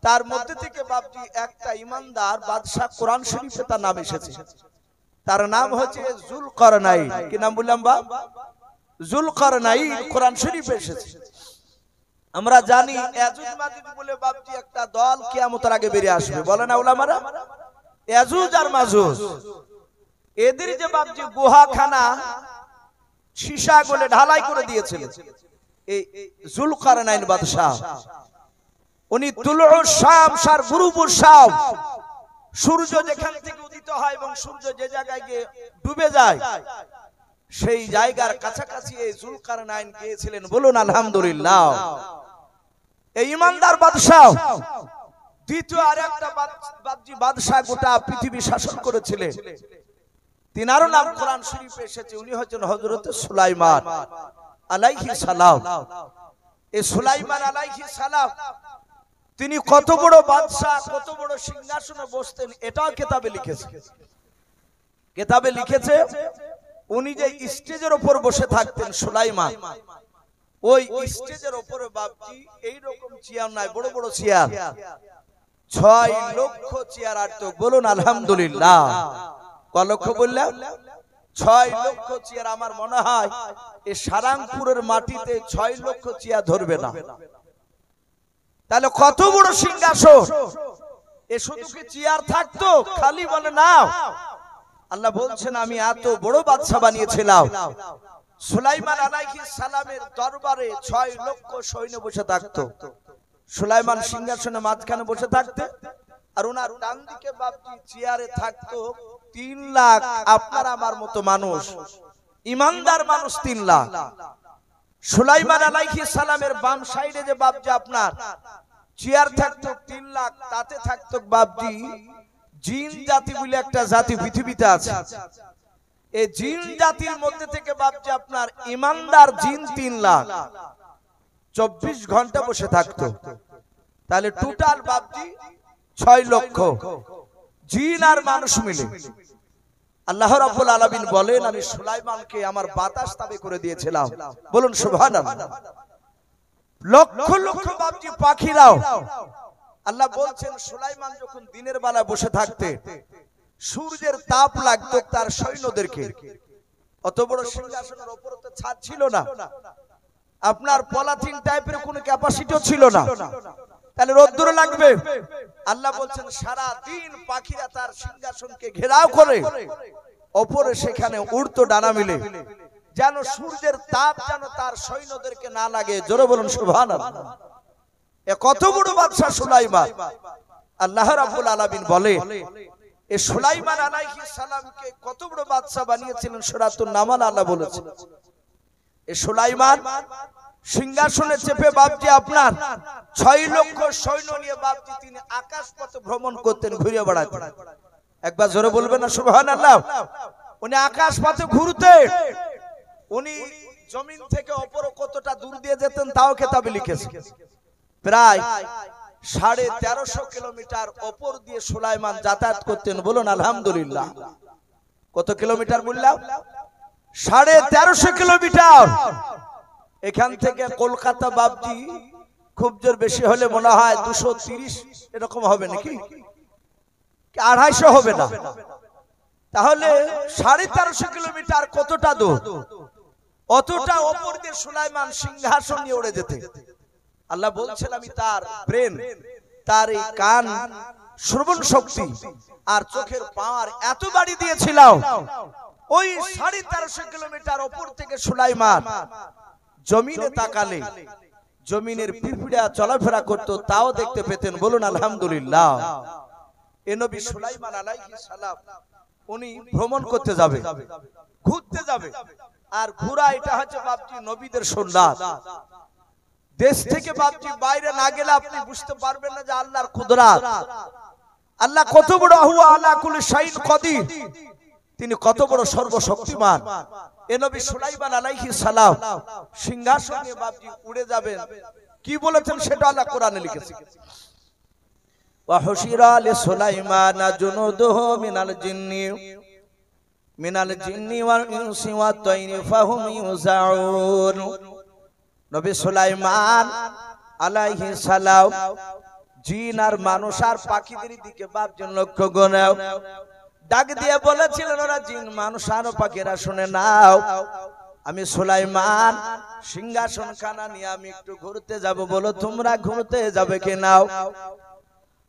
তার মধ্যে থেকে বাপজি একটা ইমানদার বাদশা কোরআন শরীফে তার নাম এসেছে। তার নাম হচ্ছে যুলকারনাইন। কি নাম বললাম বা? যুলকারনাইন কোরআন শরীফে এসেছে। আমরা জানি ইয়াজুজ মাজুজ বলে বাপজি একটা দল কিয়ামতের আগে বেরিয়ে আসবে, বলে না উলামারা? ইয়াজুজ আর মাজুজ এদের যে বাপজি গুহাখানা সীসা গলে ঢালাই করে দিয়েছিল এই যুলকারনাইন বাদশা। উনি তুলুউশ শাম সার গুরুবুশ শাম, সূর্য যেখান থেকে উদিত হয় এবং সূর্য যে জায়গায় গিয়ে ডুবে যায় সেই জায়গার কাছাকাছি এই যুলকারনাইন গিয়েছিলেন। বলুন আলহামদুলিল্লাহ। এই ইমানদার বাদশা দ্বিতীয় আর একটা বাদশা গোটা পৃথিবী শাসন করেছিলেন, তিনারও নাম কোরআন শরীফে এসেছে। উনি হচ্ছেন হযরত সুলাইমান আলাইহিস সালাম। এই সুলাইমান আলাইহিস সালাম তিনি কত বড় বাদশা, কত বড় সিংহাসনে বসতেন এটাও কিতাবে লিখেছে। কিতাবে লিখেছে উনি যে স্টেজের উপর বসে থাকতেন সুলাইমান, ওই স্টেজের উপরে বাপজি এই রকম চেয়ার নাই, বড় বড় চেয়ার, 6 লক্ষ চেয়ার আটত। বলুন আলহামদুলিল্লাহ। ক লক্ষ বললাম? 6 লক্ষ চেয়ার। আমার মনে হয় এই সারাংপুরের মাটিতে 6 লক্ষ চেয়ার ধরবে না। তাহলে কত বড় সিংহাসন! এ শুধু কি চেয়ার থাকতো? খালি বলে না, আল্লাহ বলছেন আমি এত বড় বাদশা বানিয়েছিলাম। সুলাইমান আলাইহিস সালামের দরবারে 6 লক্ষ সৈন্য বসে থাকতো। সুলাইমান সিংহাসনে মাঝখানে বসে থাকতে, আর ওনার ডান দিকে বাপজি চেয়ারে থাকতো 3 লাখ আপনার আমার মতো মানুষ, ইমানদার মানুষ 3 লাখ। সুলাইমান আলাইহিস সালামের বাম সাইডে যে বাপজি আপনার চেয়ার থাকতো 3 লাখ, তাতে থাকতো বাপজি জিন জাতি বলে একটা জাতি পৃথিবীতে আছে। এই জিন জাতির মধ্যে থেকে বাপজি আপনার ইমানদার জিন 3 লাখ 24 ঘন্টা বসে থাকতো। তাহলে টোটাল বাপজি 6 লক্ষ জিন আর মানুষ মিলে। আল্লাহ রাব্বুল আলামিন বলেন আমি সুলাইমানকে আমার বাতাস তাবে করে দিয়েছিলাম। বলুন সুবহানাল্লাহ। লক্ষ লক্ষ বাপজি পাখিরাও, আল্লাহ বলছেন সুলাইমান যখন দিনের বেলা বসে থাকতে সূর্যের তাপ লাগতো তার সৈন্যদেরকে। অত বড় সিংহাসনের উপরে তো ছাদ ছিল না, আপনার পলিথিন টাইপের কোনো ক্যাপাসিটিও ছিল না, তাহলে রোদ্দুর লাগবে। আল্লাহ বলছেন সারা দিন পাখিরা তার সিংহাসনকে ঘেরাও করে উপরে সেখানে উড়তো ডানা মিলে, যেন সূর্যের তাপ যেন তার সৈন্যদেরকে না লাগে। জোরে বলুন সুবহানাল্লাহ। এ কত বড় বাদশা সুলাইমান! আল্লাহ রাব্বুল আলামিন বলে এই সুলাইমান আলাইহিস সালামকে কত বড় বাদশা বানিয়েছিলেন সূরাতুন নামাল আল্লাহ বলেছেন। এই সুলাইমান সিংহাসনে চেপে বাপজি আপনার 6 লক্ষ সৈন্য নিয়ে বাপজি তিনি আকাশ পথে ভ্রমণ করতেন, ঘুরে বেড়াতেন। একবার জোরে বলবেন না সুবহানাল্লাহ। উনি আকাশ পথে ঘুরতেন, উনি জমিন থেকে উপরে কতটা দূর দিয়ে যেতেন তাও কিতাবে লিখেছে। প্রায় 1350 কিলোমিটার উপর দিয়ে সুলাইমান যাতায়াত করতেন। বলুন আলহামদুলিল্লাহ। কত কিলোমিটার বললাম? 1350 কিলোমিটার। এখান থেকে কলকাতা বাপজি খুব জোর বেশি হলে মনে হয় 230 এরকম হবে নাকি, 250 হবে না। তাহলে 1350 কিলোমিটার কতটা দূর? অতটা উপর দিয়ে সুলাইমান সিংহাসন নিয়ে উড়ে যেতে। আল্লাহ বলছেন আমি তার ব্রেন, তার এই কান, শ্রবণ শক্তি আর চোখের পাওয়ার এত বাড়ি দিয়েছিলাম, ওই 1350 কিলোমিটার উপর থেকে সুলাইমান জমিনে তাকালে জমিনের পিঁপড়া চলাফেরা করত, তাও দেখতে পেতেন। বলুন আলহামদুলিল্লাহ। এ নবী সুলাইমান আলাইহিস সালাম উনি ভ্রমণ করতে যাবে, ঘুরতে যাবে। আর ঘোরা এটা হচ্ছে বাপজি নবীদের সুন্নাত। দেশ থেকে বাপজি বাইরে না গেলে আপনি বুঝতে পারবেন না যে আল্লাহর কুদরত, আল্লাহ কত বড়, হুয়া আলা কুল্লি শাইইন কাদির, তিনি কত বড় সর্বশক্তিমান। এ নবী সুলাইমান আলাইহিস সালাম সিংহাসন নিয়ে বাপজি উড়ে যাবেন, কি বলেছেন সেটা আল্লাহ কোরআনে লিখেছেন। ওয়া হুশিরা লিসুলাইমান জুনুদুহু মিনাল জিন্নি ওয়াল ইনসি ওয়াত তায়রি ফাহুম ইউজাউন। নবী সুলাইমান আলাইহিস সালাম জিন আর মানুষ আর পাখিদের দিকে বাপজন লক্ষ্য করে ডাক দিয়ে বলেছিলেন, ওরা জিন মানুষ আর পাখিরা শুনে নাও, আমি সুলাইমান সিংহাসন খানা নিয়ে আমি একটু ঘুরতে যাব, বলো তোমরা ঘুরতে যাবে কি নাও।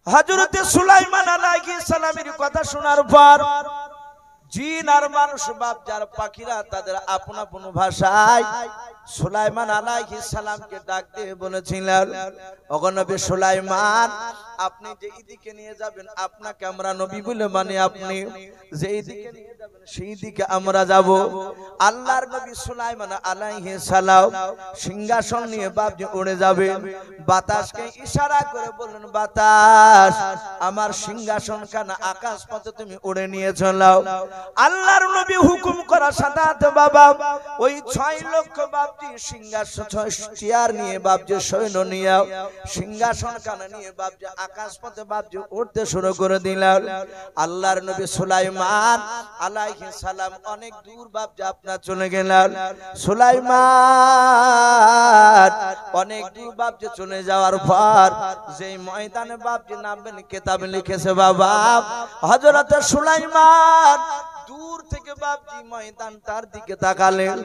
হযরতে সুলাইমান আলাইহিস সালামের কথা শোনার পর জিন আর মানুষ বাপ যার পাখিরা তাদের আপন আপন ভাষায় সুলাইমান আলাইহিস সালামকে ডাক দিয়ে বলেছিলেন, ওগো নবী সুলাইমান, আপনি যেই দিকে নিয়ে যাবেন আপনাকে আমরা নবী বলে মানে, আপনি যেই দিকে নিয়ে যাবেন সেই দিকে আমরা যাব। আল্লাহর নবী সুলাইমান আলাইহিস সালাম সিংহাসন নিয়ে বাপ উড়ে যাবেন, বাতাসকে ইশারা করে বললেন, বাতাস আমার সিংহাসন খানা আকাশ পথে তুমি উড়ে নিয়ে চলাও। আল্লাহর নবী হুকুম করার সাথে সাথে বাবা ওই 6 লক্ষ বাপজি সিংহাসন 6 চেয়ার নিয়ে বাপজি সৈন্য নিয়ে সিংহাসন খানা নিয়ে বাপজি আকাশ পথে বাপজি উড়তে শুরু করে দিলেন। আল্লাহর নবী সুলাইমান আলাইহিস সালাম অনেক দূর বাপজি আপনার চলে গেলেন। সুলাইমান অনেক দূর বাপজি চলে যাওয়ার পর যেই ময়দানে বাপজি নামবেন কিতাবে লিখেছে বাবা হযরত সুলাইমান দূর থেকে বাপজি ময়দানটার দিকে তাকালেন,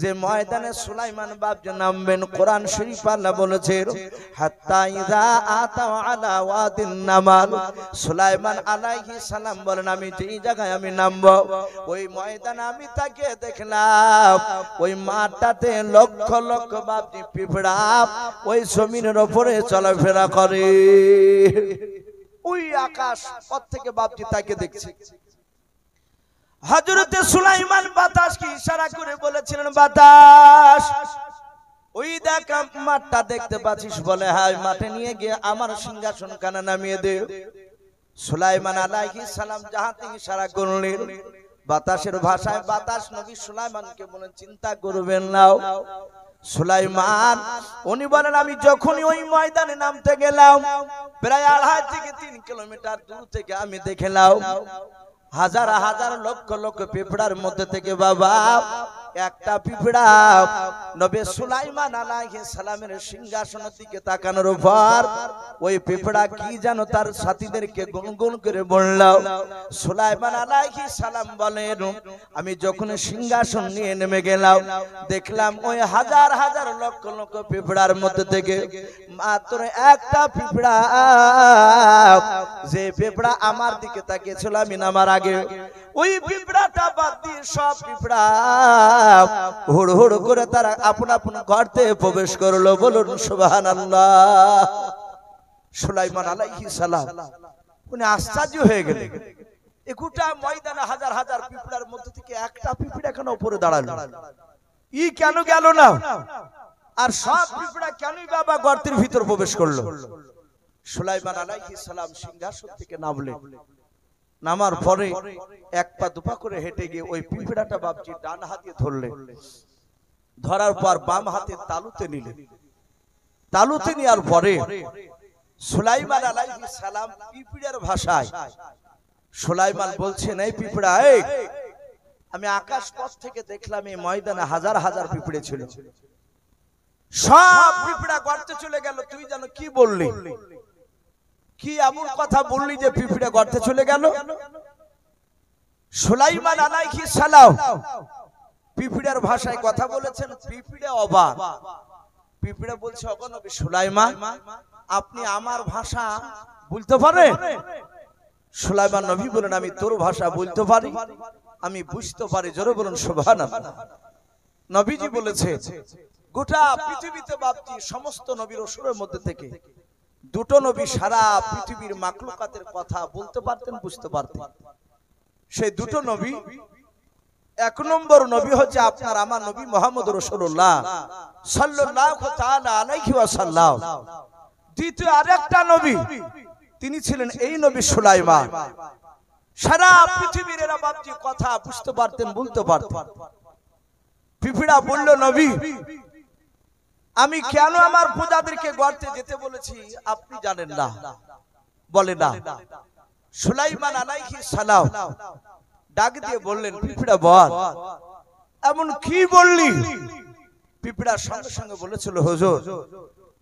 যে ময়দানে সুলাইমান বাপজি নামবেন কোরআন শরীফ আল্লাহ বলেছে, হাত্তা ইযা আতাও আলা ওয়াদিন নামাল। সুলাইমান আলাইহিস সালাম বলেন, আমি যেই জায়গায় আমি নামবো ওই ময়দানে আমি তাকে দেখলাম ওই মাঠটাতে লক্ষ লক্ষ বাপজি পিঁপড়া ওই জমিনের উপরে চলাফেরা করে। ওই আকাশ পথ থেকে বাপজি তাকে দেখছে। হযরতে সুলাইমান বাতাসকে ইশারা করে বলেছিলেন, বাতাস ওই দেখ মাঠটা দেখতে পাচ্ছিস, বলে হ্যাঁ, মাঠে নিয়ে গিয়ে আমার সিংহাসন খানা নামিয়ে দে। সুলাইমান আলাইহিস সালাম যাহাতে ইশারা করলেন বাতাসের ভাষায়, বাতাস নবী সুলাইমানকে বলেন, চিন্তা করবেন না। সুলাইমান উনি বলেন, আমি যখনই ওই ময়দানে নামতে গেলাম প্রায় 2.5 থেকে 3 কিলোমিটার দূর থেকে আমি দেখলাম হাজার হাজার লক্ষ লক্ষ পিঁপড়ার মধ্যে থেকে বাবা একটা পিঁপড়া নবী সুলাইমান আলাইহিস সালামের সিংহাসনের দিকে তাকানোর পর ওই পিঁপড়া কি জানো তার সাথীদেরকে গুনগুন করে বলল। সুলাইমান আলাইহিস সালাম বলেন, আমি যখন সিংহাসন নিয়ে নেমে গেলাম দেখলাম ওই হাজার হাজার লক্ষ লক্ষ পিঁপড়ার মধ্যে থেকে মাত্র একটা পিঁপড়া, যে পিঁপড়া আমার দিকে তাকিয়েছিল আমি নামার আগে, ওই পিঁপড়াটা বাদ দিয়ে সব পিঁপড়া হুড় হুড় করে তারা আপন আপন গর্তে প্রবেশ করলো। বলুন সুবহানাল্লাহ। সুলাইমান আলাইহিস সালাম উনি আশ্চর্য হয়ে গেলেন, এই গোটা ময়দানে হাজার হাজার পিঁপড়ার মধ্যে থেকে একটা পিঁপড়া কেন উপরে দাঁড়ালো, ই কেন গেল না, আর সব পিঁপড়া কেনই বাবা গর্তের ভিতর প্রবেশ করলো। সুলাইমান আলাইহিস সালাম সিংহাসন থেকে নামলেন, নামার পরে এক পা দুপা করে হেঁটে গিয়ে ওই পিঁপড়াটা বাপজি ডান হাতে ধরলেন, ধরার পর বাম হাতে তালুতে নিলেন, তালুতে নেওয়ার পরে সুলাইমান আলাইহিস সালাম পিঁপড়ার ভাষায় সুলাইমান বলছেন, এই পিঁপড়া, এই আমি আকাশ পথ থেকে দেখলাম এই ময়দানে হাজার হাজার পিঁপড়ে ছিল, সব পিঁপড়া গর্তে চলে গেল, তুই জানো কি বললি, কি এমন কথা বললি যে পিঁপড়া গর্তে চলে গেল। সুলাইমান আলাইহিস সালাম পিঁপড়ার ভাষায় কথা বলেছেন, পিঁপড়া অবাক। পিঁপড়া বলছে, ওগো নবী সুলাইমান, আপনি আমার ভাষা বলতে পারেন? সুলাইমান নবী বলেন, আমি তোর ভাষা বলতে পারি, আমি বুঝতে পারি। জোরে বলুন সুবহানাল্লাহ। নবীজি বলেছে, গোটা পৃথিবীতে বাপজি সমস্ত নবীর রাসূলের মধ্যে থেকে দুটো নবী সারা পৃথিবীর মাখলুকাতের কথা বলতে পারতেন, বুঝতে পারতেন। সেই দুটো নবী এক নম্বর নবী হচ্ছে আপনার আমার নবী মুহাম্মদ রাসূলুল্লাহ সাল্লাল্লাহু তাআলা আলাইহি ওয়াসাল্লাম। দ্বিতীয় আরেকটা নবী তিনি ছিলেন এই নবী সুলাইমান। সারা পৃথিবীর এরা বাপজি কথা বুঝতে পারতেন, বলতে পারতেন। পিপিড়া বলল, নবী আমি কেন আমার প্রজাদেরকে গর্তে যেতে বলেছি আপনি জানেন না? বলে না। সুলাইমান আলাইহিস সালাম ডাক দিয়ে বললেন, পিপিড়া বল এমন কি বললি? পিপিড়া সঙ্গে সঙ্গে বলেছিল, হুজুর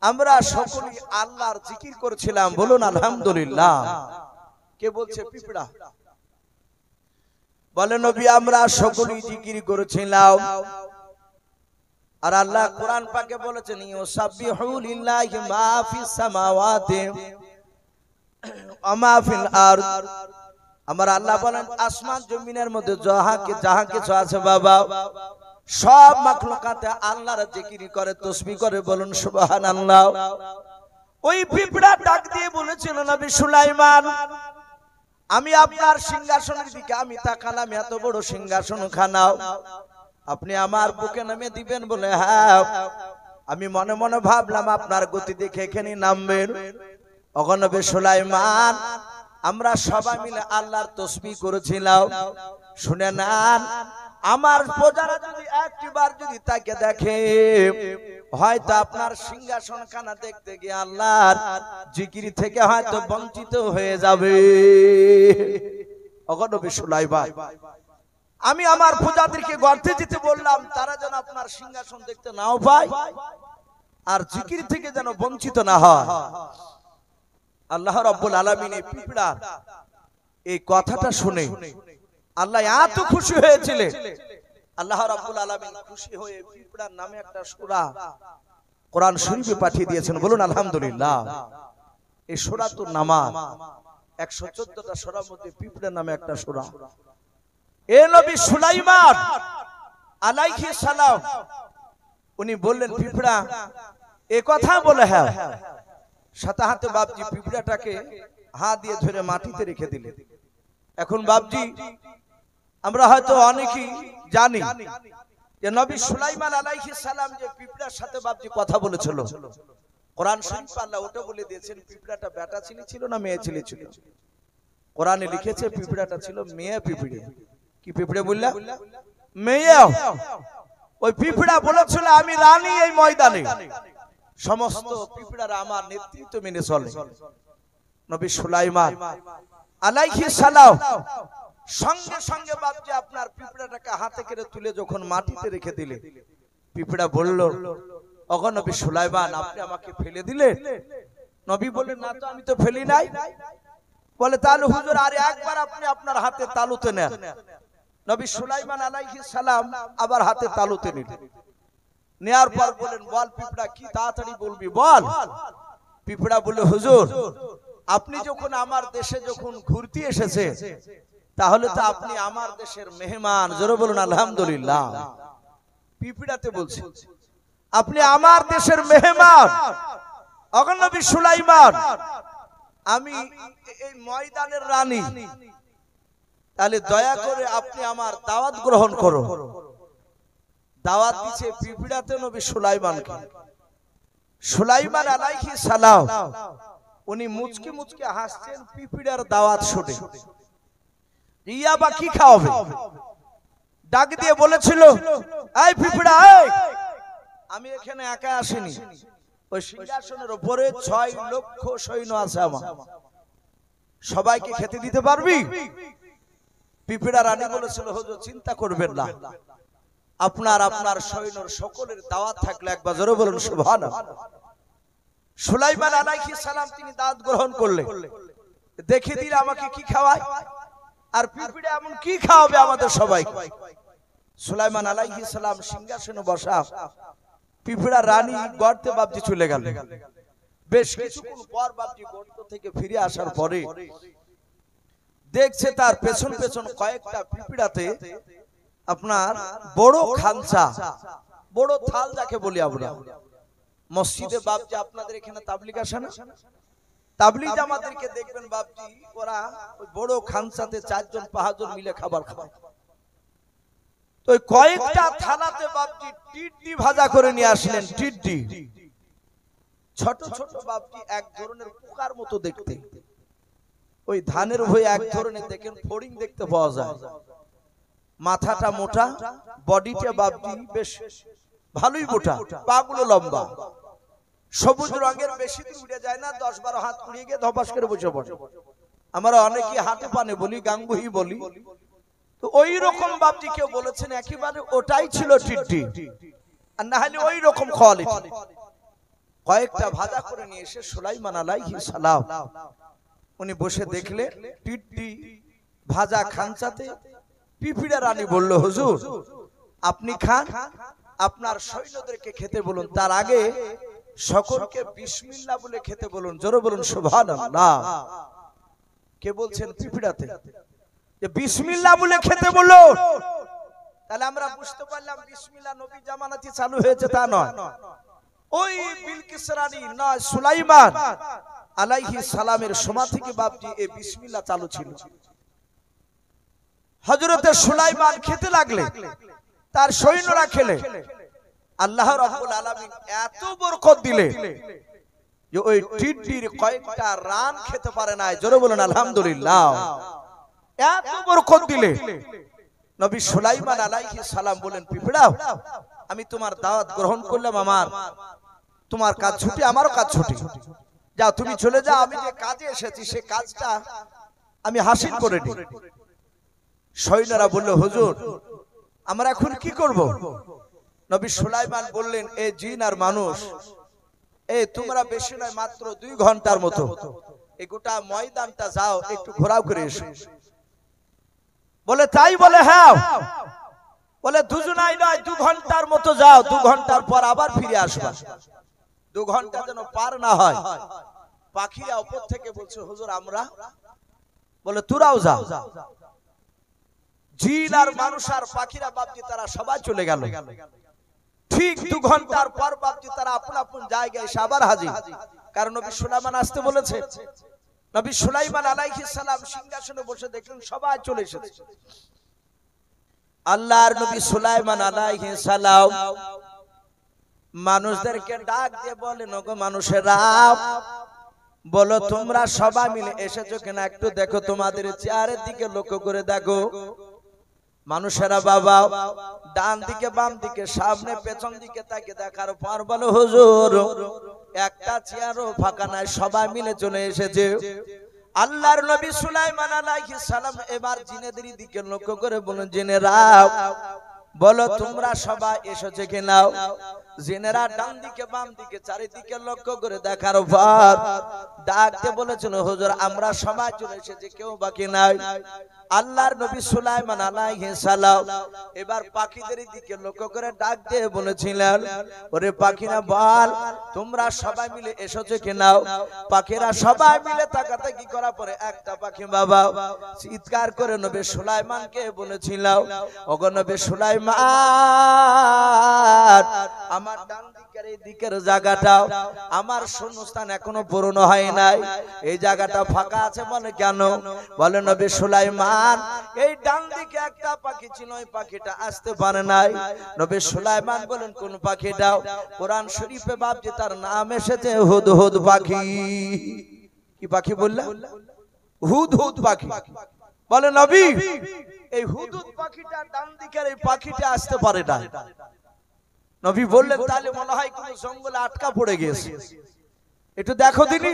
আমরা সকলেই আল্লাহর জিকির করেছিলাম, বলুন আলহামদুলিল্লাহ। কে বলছে? পিপিড়া বলে, নবী আমরা সকলেই জিকির করেছিলাম। আর আল্লাহ কোরআন পাকে বলেছেন, ইউসাব্বিহু লিল্লাহি মা ফিস সামাওয়াতি ওয়া মা ফিল আরদ। আমার আল্লাহ বলেন আসমান জমিনের মধ্যে যাহা কিছু আছে বাবা, সব মাখলুকাতে আল্লাহর জিকির করে, তাসবিহ করে, বলুন সুবহানাল্লাহ। ওই পিঁপড়া ডাক দিয়ে বলেছিল, নবী সুলাইমান আমি আপনার সিংহাসনের দিকে আমি তাকালাম, এত বড় সিংহাসন খানাও আপনি আমার বুকে নামে দিবেন? বলে হ্যাঁ। আমি মনে মনে ভাবলাম আপনার গতি দেখে এখানে নামবেন। ওগো নবী সুলাইমান আমরা সবাই মিলে আল্লাহর তাসবিহ করেছিলাম। শুনে নেন, আমার প্রজারা যদি একবার যদি তাকে দেখে, হয়তো আপনার সিংহাসন খানা দেখতে গিয়ে আল্লাহর জিকির থেকে হয়তো বঞ্চিত হয়ে যাবে। ওগো নবী সুলাইমান আমি আমার প্রজাদেরকে গর্তে যেতে বললাম, তারা যেন আপনার সিংহাসন দেখতে নাও পায় আর জিকির থেকে যেন বঞ্চিত না হয়। আল্লাহ রাব্বুল আলামিন এই পিঁপড়া এই কথাটা শুনে আল্লাহ এত খুশি হয়েছিলেন। আল্লাহ রাব্বুল আলামিন খুশি হয়ে পিঁপড়ার নামে একটা সূরা কোরআন শরীফে পাঠিয়ে দিয়েছেন, বলুন আলহামদুলিল্লাহ। এই সূরাতুন নামাল 114টা সূরার মধ্যে পিঁপড়ার নামে একটা সূরা। এ নবী সুলাইমান আলাইহিস সালাম উনি বললেন, পিঁপড়া এ কথা বলে হ্যাঁ। সাথে হাতে বাপজি পিঁপড়াটাকে হাত দিয়ে ধরে মাটিতে রেখে দিলেন। এখন বাপজি আমরা হয়তো অনেকেই জানি যে নবী সুলাইমান আলাইহিস সালাম যে পিঁপড়ার সাথে বাপজি কথা বলেছিল, কোরআন শরীফ আল্লাহ ওটা বলে দিয়েছেন পিঁপড়াটা বেটা ছিল না মেয়ে ছিল? কোরআনে লিখেছে পিঁপড়াটা ছিল মেয়ে পিঁপড়ে। কি পিঁপড়ে বললা? মেয়ে। ওই পিঁপড়া বলেছিল আমি রানী এই ময়দানে, সমস্ত পিঁপড়ারা আমার নেতৃত্ব মেনে চলে। নবী সুলাইমান আলাইহিস সালাম সঙ্গে সঙ্গে বাপজি আপনার পিঁপড়াটাকে হাতে করে তুলে যখন মাটিতে রেখে দিলে, পিঁপড়া বলল, ওগো নবী সুলাইমান আপনি আমাকে ফেলে দিলেন? নবী বললেন, না তো আমি তো ফেলি নাই। বলে তাহলে হুজুর আরে একবার আপনি আপনার হাতে তালুতে নেন। নবী সুলাইমান আলাইহিস সালাম আবার হাতে তালুতে নিলেন। নেয়ার পর বলেন, বল পিঁপড়া কি তাড়াতাড়ি বলবি বল। পিঁপড়া বলে, হুজুর আপনি যখন আমার দেশে যখন ঘুরতে এসেছে, তাহলে তো আপনি আমার দেশের মেহমান। জোরে বলুন আলহামদুলিল্লাহ। পিঁপড়াতে বলছে আপনি আমার দেশের মেহমান। ওগো নবী সুলাইমান আমি এই ময়দানের রানী, তাহলে দয়া করে আপনি আমার দাওয়াত গ্রহণ করুন। দাওয়াত দিচ্ছে পিঁপড়াতে নবী সুলাইমানকে। সুলাইমান আলাইহিস সালাম উনি মুচকি মুচকি হাসছেন পিঁপড়ার দাওয়াত শুনে। ইয়া বা কি খাওয়াবে? ডাক দিয়ে বলেছিল, এই পিঁপড়া আমি এখানে একা আসিনি, ওই সিংহাসনের উপরে 6 লক্ষ সৈন্য আছে আমার, সবাইকে খেতে দিতে পারবি? পিঁপড়া রানী বলেছিল, হুজুর চিন্তা করবেন না, আপনার আপনার সৈন্যর সকলের দাওয়াত থাকলে একবার জোরে বলুন সুবহানাল্লাহ। সুলাইমান আলাইহিস সালাম তিনি দাওয়াত গ্রহণ করলেন। দেখে দিলে আমাকে কি খাওয়ায়, আর পিঁপড়া এমন কি খাওয়াবে আমাদের সবাইকে। সুলাইমান আলাইহিস সালাম সিংহাসনে বসা, পিঁপড়া রানী গর্তে বাপজি চলে গেল। বেশ কিছুক্ষণ পর বাপজি গর্ত থেকে ফিরে আসার পরে দেখছে তার পেছন পেছন কয়েকটা পিঁপড়াতে আপনার বড় খানসা, বড় থাল যাকে বলি আমরা মসজিদে বাপজি, আপনাদের এখানে তাবলীগ আসে না? তাবলীগ আমাদেরকে দেখবেন বাপজি ওরা ওই বড় খানসাতে 4 জন 5 জন মিলে খাবার খায়। তো কয়েকটা থালাতে বাপজি টিড্ডি ভাজা করে নিয়ে আসলেন। টিড্ডি ছোট ছোট বাপজি এক ধরনের পোকার মতো দেখতে, ওই ধানের হয়ে এক ধরনের দেখেন ফড়িং দেখতে পাওয়া যায়, মাথাটা মোটা, বডিটা বাপজি বেশ ভালোই মোটা, পাগুলো লম্বা, সবুজ রঙের, বেশি দূর উড়ে যায় না, 10-12 হাত উড়িয়ে গিয়ে ধপাস করে বসে পড়ে। আমরা অনেকে হাতে পানে বলি, গাঙ্গুহি বলি। তো ওই রকম বাপজি কেউ বলেছেন একেবারে ওটাই ছিল টিড্ডি, আর না হলে ওই রকম কোয়ালিটি। কয়েকটা ভাজা করে নিয়ে এসে সুলাইমান আলাইহিস সালাম উনি বসে দেখলেন টিড্ডি ভাজা খানচাতে। পিপিড়া রানী বলল, হুজুর আপনি খান, আপনার সৈন্যদেরকে খেতে বলুন, তার আগে সকলকে বিসমিল্লাহ বলে খেতে বলুন। জোরে বলুন সুবহানাল্লাহ। কে বলছেন? পিপিড়াতে, যে বিসমিল্লাহ বলে খেতে বলুন। তাহলে আমরা বুঝতে পারলাম বিসমিল্লাহ নবী জামানাতে চালু হয়েছে তা নয়, ওই বিলকিস রানী নয়, সুলাইমান আলাইহিস সালামের সময় থেকে বাপজি এই বিসমিল্লাহ চালু ছিল। হযরতে সুলাইমান খেতে লাগলে, তার সৈন্যরা খেলে, আল্লাহ রাব্বুল আলামিন এত বরকত দিলে যে ওই টিড্ডির কয়েকটা রান খেতে পারে না। জোরে বলেন আলহামদুলিল্লাহ। এত বরকত দিলে নবী সুলাইমান আলাইহিস সালাম বলেন, পিঁপড়াও আমি তোমার দাওয়াত গ্রহণ করলাম, আমার তোমার কাজ ছুটি, আমারও কাজ ছুটি, যাও তুমি চলে যাও, আমি যে কাজে এসেছি সে কাজটা আমি হাসিল করে নিই। সৈন্যরা বলল, হুজুর আমরা এখন কি করব? নবী সুলাইমান বললেন, এই জিন আর মানুষ, এই তোমরা বেশি নয় মাত্র 2 ঘন্টার মতো এই গোটা ময়দানটা যাও একটু ঘোরাও করে এসো। বলে তাই? বলে হ্যাঁ। বলে দুজনাই নয়, 2 ঘন্টার মতো যাও, 2 ঘন্টার পর আবার ফিরে আসবা। 2 ঘন্টা যেন পার না হয়। পাখিরা উপর থেকে বলছে, হুজুর আমরা? বলে তোরাও যাও। জিন আর মানুষ আর পাখিরা বাপজি তারা সবাই চলে গেল। ঠিক 2 ঘন্টার পর বাপজি তারা আপন আপন জায়গায় এসে আবার হাজির, কারণ নবী সুলাইমান আসতে বলেছে। নবী সুলাইমান আলাইহিস সালাম সিংহাসনে বসে দেখলেন সবাই চলে এসেছে। আল্লাহর নবী সুলাইমান আলাইহিস সালাম মানুষদেরকে ডাক দিয়ে বলেন, ওগো মানুষেরা, বলো তোমরা সবাই মিলে এসেছো কিনা একটু দেখো, তোমাদের চেহারের দিকে লক্ষ্য করে দেখো। মানুষেরা বাবা ডান দিকে বাম দিকে সামনে পেছন দিকে তাকে দেখার পর বলো, হুজুর একটা চেয়ারও ফাঁকা নাই, সবাই মিলে চলে এসেছে। আল্লাহর নবী সুলাইমান আলাইহিস সালাম এবার জিনেদের দিকে লক্ষ্য করে বলেন, জিনেরা বলো তোমরা সবাই এসেছে কিনা? জিনেরা ডান দিকে বাম দিকে চারিদিকে লক্ষ্য করে দেখার পর ডাকতে বলেছিল, হুজুর আমরা সবাই চলে এসেছি, কেউ বাকি নাই। আল্লাহর নবী সুলাইমান আলাইহিস সালাম এবার পাখিদের দিকে লক্ষ্য করে ডাক দিয়ে বলেছিলেন, ওরে পাখিরা বল তোমরা সবাই মিলে এসেছো কিনা? পাখিরা সবাই মিলে তাকাতাকি করার পরে একটা পাখি বাবা চিৎকার করে নবী সুলাইমানকে বলেছিল, ওগো নবী সুলাইমান, আমার ডান দিকের এই দিকের জায়গাটা আমার শূন্যস্থান এখনো পূরণ হয় নাই, এই জায়গাটা ফাঁকা আছে। বলে কেন? বলে নবী সুলাইমান এই ডান দিকে একটা পাখি ছিল, ওই পাখিটা আসতে পারে নাই। নবী সুলাইমান বলেন, কোন পাখিটা? কোরআন শরীফে বাপজি তার নাম এসেছে হুদহুদ পাখি। কি পাখি বললা? হুদহুদ পাখি। বলে নবী এই হুদহুদ পাখিটা ডান দিকের এই পাখিটা আসতে পারে না। নবী বললেন, তাহলে মনে হয় কোন জঙ্গলে আটকা পড়ে গেছে, একটু দেখো দিনি।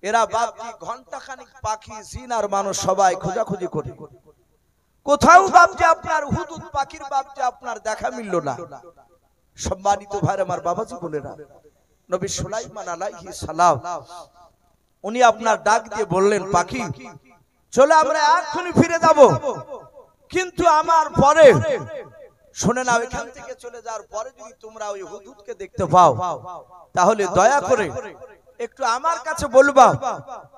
এরা বাপজি ঘন্টাখানিক পাখি জিন আর মানুষ সবাই খোঁজাখুঁজি করে, কোথাও বাপজি আপনার হুদহুদ পাখির বাপজি আপনার দেখা মিলল না। সম্মানিত ভাই আমার বাবাজি বলেরা, নবী সুলাইমান আলাইহিস সালাম উনি আপনার ডাক দিয়ে বললেন, পাখি চলে আমরা এক্ষুনি ফিরে যাব, কিন্তু আমার পরে শুনে নাও, এখান থেকে চলে যাওয়ার পরে যদি তোমরা ওই হুদহুদকে দেখতে পাও তাহলে দয়া করে একটু আমার কাছে বলবা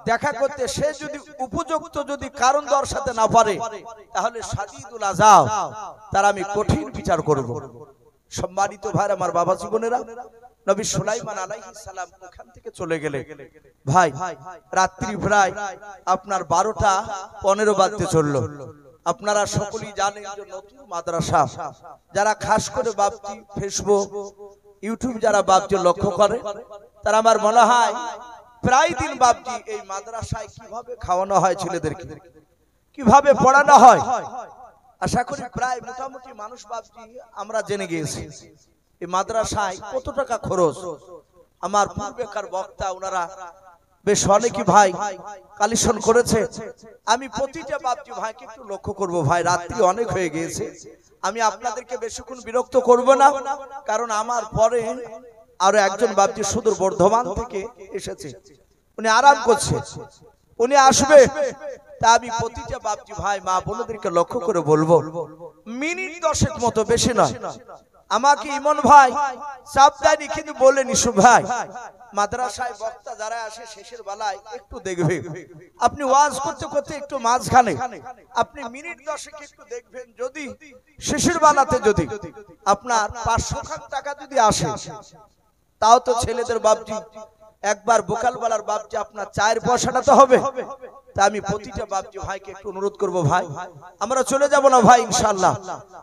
দেখা করতে। সে যদি উপযুক্ত যদি কারণ দর্শাতে না পারে তাহলে শাদীদুল আযাব তার আমি কঠিন বিচার করব। সম্মানিত ভাই আমার বাবা জীবনেরা, নবী সুলাইমান আলাইহিস সালাম ওখান থেকে চলে গেলে ভাই রাত্রি প্রায় আপনার 12টা 15 বাজতে চললো। আপনারা সকলেই জানেন যে নতুন মাদ্রাসা যারা খাস করে বাপজি ফেসবুক ইউটিউব যারা বাপজি লক্ষ্য করে তারা আমার মনে হয় প্রায় দিন বাপজি এই মাদ্রাসায় কিভাবে খাওয়ানো হয় ছেলেদেরকে, কিভাবে পড়ানো হয়, আশা করি প্রায় মোটামুটি মানুষ বাপজি আমরা জেনে গিয়েছি এই মাদ্রাসায় কত টাকা খরচ। আমার পূর্বেকার বক্তা ওনারা বেশ অনেকই ভাই কালেকশন করেছে। আমি প্রতিটা বাপজি ভাইকে একটু লক্ষ্য করব। ভাই রাত্রি অনেক হয়ে গিয়েছে, আমি আপনাদেরকে বেশিক্ষণ বিরক্ত করব না, কারণ আমার পরে আরো একজন বাপজি সুদূর বর্ধমান থেকে এসেছে, উনি আরাম করছে, উনি আসবে। তা আমি প্রতিটা বাপজি ভাই মা বোনদেরকে লক্ষ্য করে বলবো মিনিট 10 মতো, বেশি নয়। আমাকে ইমন ভাই চাপ দেয়নি, কিন্তু বলেন ইসু ভাই মাদ্রাসায় বক্তা যারা আসে শেষের বেলায় একটু দেখবে, আপনি ওয়াজ করতে করতে একটু মাঝখানে আপনি মিনিট 10 একটু দেখবেন, যদি শেষের বেলাতে যদি আপনার 500 টাকা যদি আসে তাও তো ছেলেদের বাপজি একবার বোকালবেলার বাপজি আপনার 4 পয়সাটা তো হবে। তা আমি প্রতিটা বাপজি ভাইকে একটু অনুরোধ করব, ভাই আমরা চলে যাব না ভাই, ইনশাআল্লাহ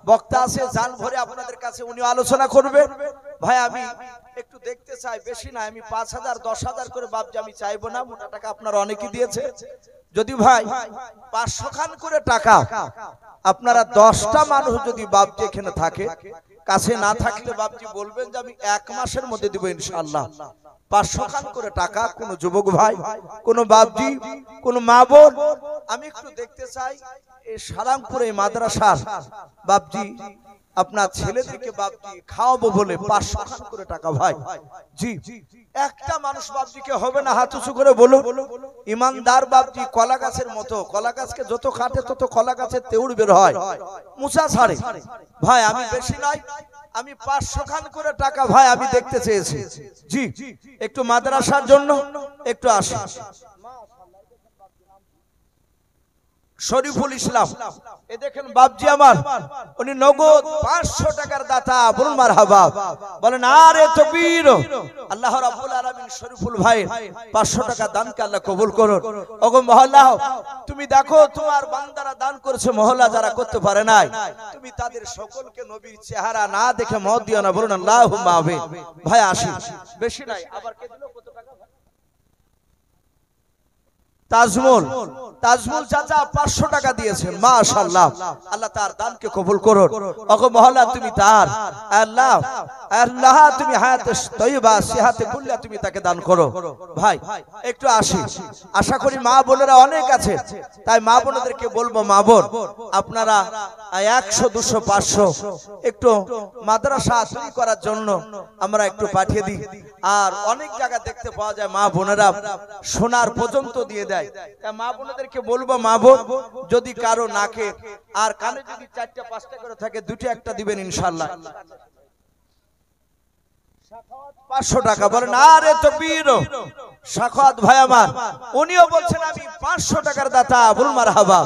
বক্তা আছে জান ভরে আপনাদের কাছে উনি আলোচনা করবে। ভাই আমি একটু দেখতে চাই, বেশি না, আমি 5000 10,000 করে বাপজি আমি চাইবো না, মোটা টাকা আপনারা অনেকেই দিয়েছে। যদি ভাই 500 খান করে টাকা আপনারা 10টা মানুষ যদি বাপজি এখানে থাকে, কাছে না থাকলে বাপজি বলবেন যে আমি 1 মাসের মধ্যে দিব ইনশাআল্লাহ। 500 খান করে টাকা কোন যুবক ভাই, কোন বাপজি, কোন মা বোন, আমি একটু দেখতে চাই এই সালামপুরে মাদ্রাসার বাপজি আপনার ছেলেদেরকে বাপজি খাওয়াবো বলে 500 খান করে টাকা। ভাই জি একটা মানুষ বাপজিকে হবে না, হাত উঁচু করে বলো। ইমানদার বাপজি কলা গাছের মতো, কলা গাছকে যত কাটে তত কলা গাছের তেউড় বের হয়, মুচা ছাড়ে। ভাই আমি বেশি নাই, আমি 500 খান করে টাকা ভাই আমি দেখতে চেয়েছি। জি একটু মাদ্রাসার জন্য একটু আসি। শরীফুল ইসলাম, এ দেখেন বাপজি আমার, উনি নগদ 500 টাকার দাতা, বলুন মারহাবা, বলেন আরে তাকবীর। আল্লাহ রাব্বুল আলামিন শরীফুল ভাই 500 টাকা দানকে আল্লাহ কবুল করুন। ওগো মহল্লা তুমি দেখো তোমার বান্দারা দান করেছে, মহল্লা যারা করতে পারে নাই তুমি তাদের সকলকে নবীর চেহারা না দেখে মত দিও না, বলুন আল্লাহুম্মা আমিন। ভাই আসি, বেশি নাই, আবার কে দিল কত টাকা? তাজমুল, তাজমুল চাচা 500 টাকা দিয়েছেন, মাশাআল্লাহ, আল্লাহ তার দানকে কবুল করুন। ওগো মহল্লা তুমি তার আল্লাহ আল্লাহ তুমি হায়াতে তয়্যিবা সিহাতে কুল্লা তুমি তাকে দান করো। ভাই একটু আসি, আশা করি মা বোনেরা অনেক আছে, তাই মা বোনদেরকে বলবো মা বোন আপনারা 100 200 500 একটু মাদ্রাসা তৈরি করার জন্য আমরা একটু পাঠিয়ে দিই। আর অনেক জায়গা দেখতে পাওয়া যায় মা বোনেরা সোনার পর্যন্ত দিয়ে দেয়, তাই মা বোনদেরকে বলবো মা বোন যদি কারো নাকে আর কানে যদি 4টা 5টা করে থাকে 2টা 1টা দিবেন ইনশাআল্লাহ। 500 টাকা, বলেন আরে তাকবীর। সাখাওয়াত ভাই আমার, উনিও বলছেন আমি 500 টাকার দাতা, বলুন মারহাবা,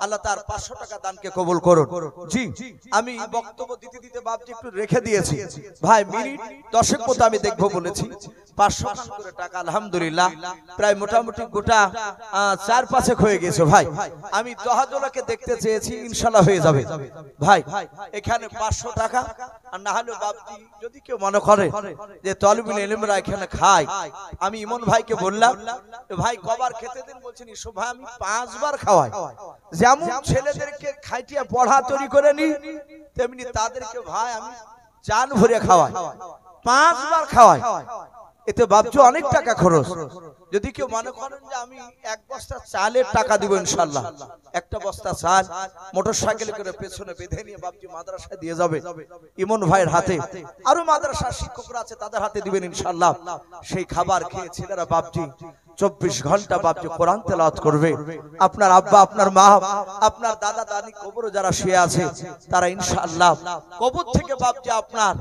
আল্লাহ তার 500 টাকা দানকে কবুল করুন। জি আমি বক্তব্য দিতে দিতে বাপজি একটু রেখে দিয়েছি, ভাই মিনিট 10 মতো আমি দেখবো বলেছি। 500 করে টাকা আলহামদুলিল্লাহ প্রায় মোটামুটি গোটা 4-5 হয়ে গেছে। ভাই আমি দহাজলাকে দেখতে চেয়েছি, ইনশাআল্লাহ হয়ে যাবে। ভাই এখানে 500 টাকা, আর না হলে বাপজি যদি কেউ মনে করে যে তালিবুল ইলমরা এখানে খায়, আমি ইমন ভাইকে বললাম ভাই কবার খেতে দিন, বলছেন ইসু ভাই আমি 5 বার খাওয়াই। যেমন ছেলেদেরকে খাইটিয়া পড়া তৈরি করে নি, তেমনি তাদেরকে ভাই আমি জান ভরে খাওয়াই, 5 বার খাওয়াই। এতে বাপজি অনেক টাকা খরচ। যদি কেউ মনে করেন যে আমি 1 বস্তা চালের টাকা দিব ইনশাআল্লাহ, একটা বস্তা চাল মোটরসাইকেলে করে পেছনে বেঁধে নিয়ে বাপজি মাদ্রাসায় দিয়ে যাবে ইমন ভাইয়ের হাতে, আরো মাদ্রাসার শিক্ষকরা আছে তাদের হাতে দিবেন ইনশাআল্লাহ। সেই খাবার খেয়ে ছেলেরা বাপজি 24 ঘন্টা বাপজি কোরআন তেলাওয়াত করবে। আপনার আব্বা, আপনার মা, আপনার দাদা দাদি কবরে যারা শুয়ে আছে তারা ইনশাআল্লাহ কবর থেকে বাপজি আপনার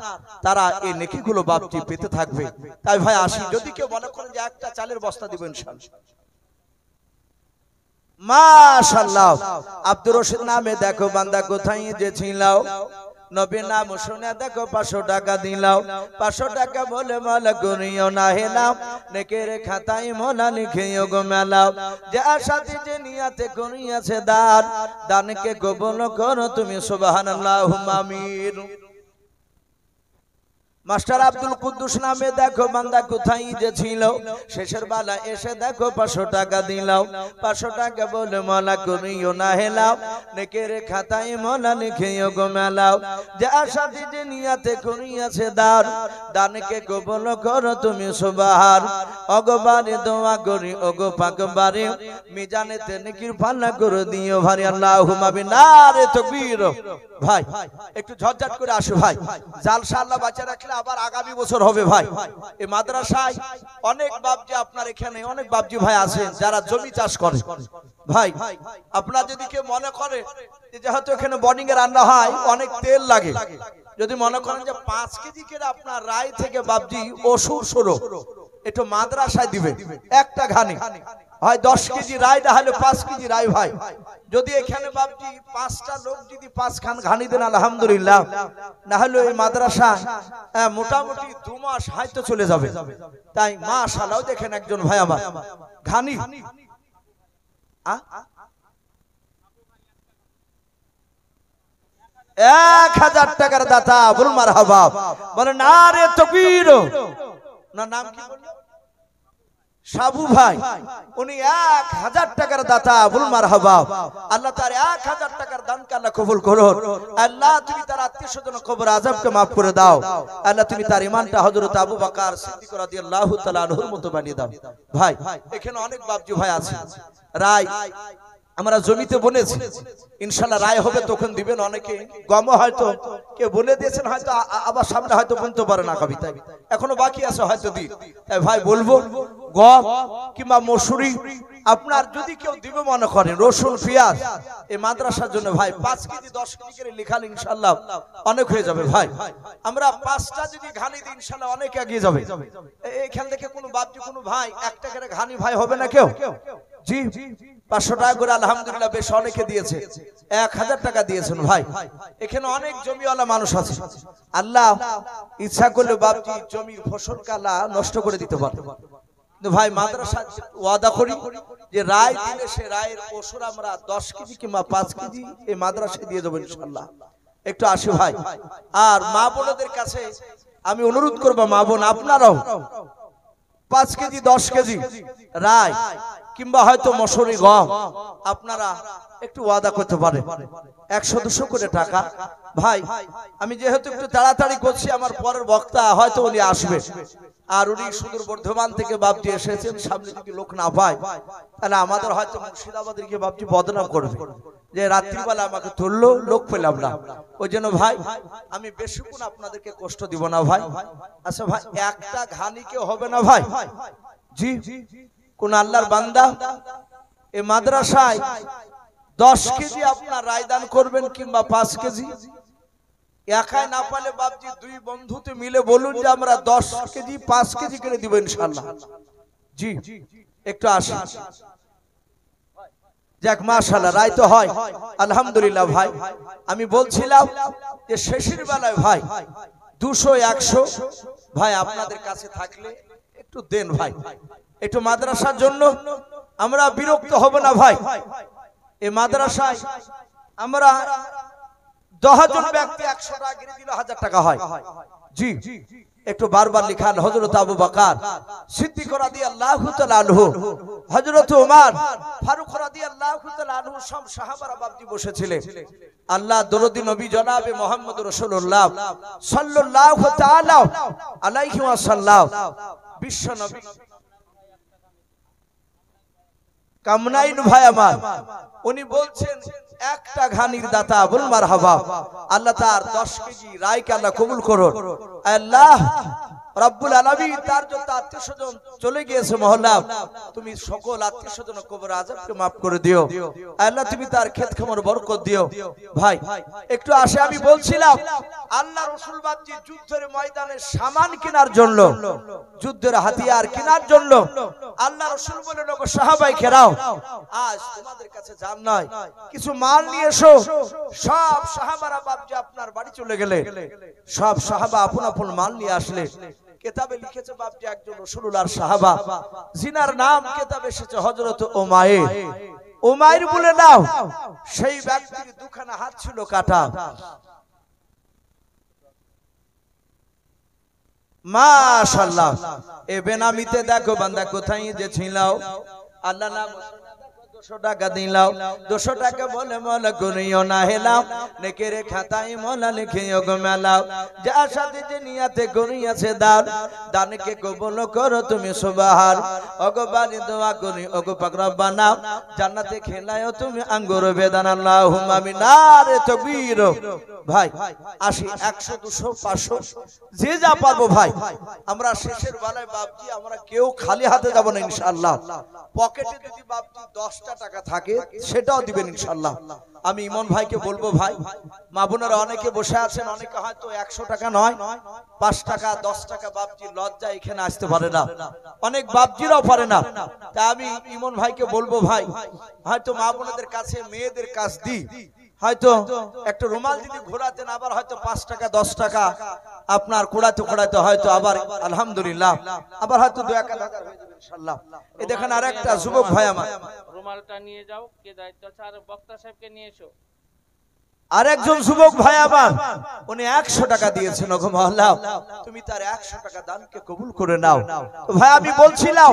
তারা এই নেকিগুলো বাপজি পেতে থাকবে। তাই ভাই আসি, যদি কেউ মনে করেন যে একটা চালের বস্তা দিবেন ইনশাআল্লাহ। মাশাআল্লাহ, আব্দুর রশিদ নামে দেখো বান্দা কোথায় যে ছিলাও, নবী নাম শুনে দেখো 500 টাকা দিলাও 500 টাকা বলে মালা করিও না হেলাও নেকের খাতায় মোলা লিখিও গো মেলাও যে আশাতে যে নিয়াতে করিয়াছে দান দানকে কবুল করো তুমি সুবহানাল্লাহুম্মা আমিন। মাস্টার আব্দুল কুদ্দুস নামে দেখো বান্দা কোথায় যে ছিল শেষের বেলা এসে দেখো 500 টাকা দিলাও 500 টাকা বলে মালা করিও না হেলাও নেকের খাতায় মোলা লিখিও গো মেলাও যে আশাতে যে নিয়াতে করিয়াছে দান দানকে কবুল করো তুমি সুবহান অগবারে দোয়া করি ওগো পাকবারে মিজানেতে নেকির পাল্লা করে দিও ভাই আল্লাহুম্মা আমিন। নারে তাকবীর। ভাই একটু ঝটঝট করে আসো ভাই, জালসা আল্লাহ বাঁচিয়ে রাখলে আবার আগামী বছর হবে ভাই। এই মাদ্রাসায় অনেক বাপজি, আপনার এখানে অনেক বাপজি ভাই আছেন যারা জমি চাষ করে। ভাই আপনার যদি কেউ মনে করে যেহেতু এখানে বোর্ডিং এ রান্না হয় অনেক তেল লাগে, যদি মনে করেন যে 5 কেজি করে আপনার রায় থেকে বাপজি ওষুধ সরো একটু মাদ্রাসায় দিবে একটা ঘানি হয় 10 কেজি রায় না হলে 5 কেজি রায় ভাই, যদি এখানে বাপজি 5টা লোক যদি 5 খান ঘানি দেন আলহামদুলিল্লাহ, না হলে এই মাদ্রাসা মোটামুটি 2 মাস হয়তো চলে যাবে। তাই মাশাআল্লাহ দেখেন একজন ভাই আমার ঘানি 1000 টাকার দাতা বল মারহাবা, বলে নারে তাকবীর। না নাম কি বললেন? সাবু ভাই, উনি 1000 টাকার দাতা বল মারহাবা। আল্লাহ তার 1000 টাকার দানকে আল্লাহ কবুল করুন। আল্লাহ তুমি তার আত্মীয়স্বজন কবর আযাবকে maaf করে দাও। আল্লাহ তুমি তার ঈমানটা হযরত আবু বকর সিদ্দিক রাদিয়াল্লাহু তাআলা আনহুর মতো বানিয়ে দাও। ভাই এখানে অনেক বাপজি ভাই আছে, রায় আমরা জমিতে বনেছি, ইনশাআল্লাহ রায় হবে তখন দিবেন। অনেকে গম হয়তো কেউ বলে দিয়েছেন, হয়তো আবার সামনে হয়তো বলতে পারে না কবিতা, এখনো বাকি আছে হয়তো দিন। তাই ভাই বলবো গম কিংবা মসুরি আপনার যদি কেউ দিবে মনে করেন, রসুন পেঁয়াজ এই মাদ্রাসার জন্য ভাই 5 কেজি 10 কেজি করে লিখালে ইনশাআল্লাহ অনেক হয়ে যাবে। ভাই আমরা 5টা যদি ঘানি দিই ইনশাআল্লাহ অনেক এগিয়ে যাবে। এখান থেকে কোনো বাপজি কোনো ভাই 1 টাকার ঘানি ভাই হবে না কেউ? জি 500 টাকা করে আলহামদুলিল্লাহ বেশ অনেকে দিয়েছে, 1000 টাকা দিয়েছেন। ভাই এখানে অনেক জমিওয়ালা মানুষ আছে, আল্লাহ ইচ্ছা করলে বাপজি জমির ফসল কালা নষ্ট করে দিতে পারে। ভাই মাদ্রাসা ওয়াদা করি যে রায় দিলে সে রায়ের ওষুধ আমরা 10 কেজি কিংবা 5 কেজি এই মাদ্রাসায় দিয়ে দেবো ইনশাআল্লাহ। একটু আসি ভাই, আর মা বোনদের কাছে আমি অনুরোধ করব, মা বোন আপনারাও 5 কেজি 10 কেজি রায় কিংবা হয়তো মসুরি গম আপনারা একটু ওয়াদা করতে পারেন, 100-200 করে টাকা। ভাই আমি যেহেতু একটু তাড়াতাড়ি করছি, আমার পরের বক্তা হয়তো উনি আসবে, আর উনি সুদূর বর্ধমান থেকে বাপজি এসেছেন, সামনে যদি লোক না পায় তাহলে আমাদের হয়তো মুর্শিদাবাদের গিয়ে বাপজি বদনাম করবে যে রাত্রিবেলা আমাকে তুললো লোক পেলাম না। ওই জন্য ভাই আমি বেশিক্ষণ আপনাদেরকে কষ্ট দিব না ভাই। আচ্ছা ভাই একটা ঘানি কেউ হবে না ভাই? জি কোন আল্লাহর বান্দা এই মাদ্রাসায় 10 কেজি আপনার রায়দান করবেন কিংবা 5 কেজি, একাই না পালে বাপজি 2 বন্ধুতে মিলে বলুন যে আমরা 10 কেজি 5 কেজি করে দিব ইনশাআল্লাহ। জি একটু আসি যাক, মাশাআল্লাহ রায় তো হয় আলহামদুলিল্লাহ। ভাই আমি বলছিলাম যে শেষের বেলায় ভাই 200-100 ভাই আপনাদের কাছে থাকলে একটু দেন ভাই, একটু মাদ্রাসার জন্য আমরা বিরক্ত হব না ভাই। এই মাদ্রাসায় আমরা 10 জন ব্যক্তি 100 টাকা করে দিলে 1000 টাকা হয়। জি একটু বারবার লিখান হযরত আবু বকর সিদ্দিক রাদিয়াল্লাহু তাআলা আনহু, হযরত ওমর ফারুক রাদিয়াল্লাহু তাআলা আনহু সব সাহাবারা বাপজি বসেছিলেন। আল্লাহ দরুদি নবী জনাবে মুহাম্মদ রাসূলুল্লাহ সাল্লাল্লাহু তাআলা আলাইহি ওয়াসাল্লাম বিশ্ব নবী কামনাইন ভাই আমার, উনি বলছেন একটা ঘানির দাতা বল মারহাবা। আল্লাহ তার 10 কেজি রায়কে আল্লাহ কবুল করুন। আল্লাহ রব্বুল আলামিন তার যত আত্মীয়স্বজন চলে গিয়েছে মহল্লা, তুমি সকল আত্মীয়স্বজন কবর আযাবকে maaf করে দিও আল্লাহ, তুমি তার ক্ষেত খামার বরকত দিও। ভাই একটু আসে, আমি বলছিলাম আল্লাহ রাসূল বাপজি যুদ্ধের ময়দানে সামান কেনার জন্য, যুদ্ধের হাতিয়ার কেনার জন্য আল্লাহ রাসূল বলেন, ওগো সাহাবায়ে কেরাম, আজ তোমাদের কাছে জান নয়, কিছু মাল নিয়ে এসো। সব সাহাবারা বাপজি আপনার বাড়ি চলে গেলে, সব সাহাবা আপন আপন মাল নিয়ে আসলে। কিতাবে লিখেছে বাপজি একজন রাসূলুল্লাহর সাহাবা, জিনার নাম কিতাবে এসেছে হযরত উমাইর। উমাইর বলে নাও, সেই ব্যক্তির দুখানা হাত ছিল কাটা। মাশাআল্লাহ, এ বেনামিতে দেখো বান্দা কোথায় যে ছিলাও, আল্লাহ নাম 200 টাকা দিলাও, 200 টাকা বলে মোলা গুনিও না হেলাও, নেকের খাতায় মোলা লিখিও গো মেলাও, যার সাথে যে নিয়াতে গুনিয়াছে দান, দানকে কবুল করো তুমি সুবহান। ওগো বাড়ি দোয়া করি, ওগো পাক রব্বানা, জান্নাতে খেলায়ও তুমি আঙ্গুর বেদান, আল্লাহুম্মা আমিন। নারে তাকবীর। ভাই আসি 100 200 500 যে যা পারবো ভাই, আমরা শেষের বেলায় বাপজি আমরা কেউ খালি হাতে যাব না ইনশাআল্লাহ। পকেটে যদি বাপজি 10টা টাকা থাকে সেটাও দিবেন ইনশাআল্লাহ। আমি ইমন ভাইকে বলবো, ভাই মা বোনেরা অনেকে বসে আছেন, অনেকে হয়তো 100 টাকা নয় 5 টাকা 10 টাকা বাপজি লজ্জা এখানে আসতে পারে না, অনেক বাপজিরাও পারে না। তা আমি ইমন ভাইকে বলবো, ভাই হয়তো মা বোনেদের কাছে মেয়েদের কাছ দিই, হয়তো একটা রুমাল যদি ঘোরাতেন, আবার হয়তো 5 টাকা 10 টাকা আপনার কোড়াতে কোড়াতে হয়তো আবার আলহামদুলিল্লাহ আবার হয়তো 2-1 হাজার হয়ে যাবে ইনশাআল্লাহ। এই দেখেন আরেকটা যুবক ভাই আমার, রুমালটা নিয়ে যাও, কে দায়িত্ব আছে, আর বক্তা সাহেবকে নিয়ে এসো। আরেকজন যুবক ভাই আবার, উনি 100 টাকা দিয়েছেন, ওগো মহল্লা তুমি তার 100 টাকা দানকে কবুল করে নাও। তো ভাই আমি বলছিলাম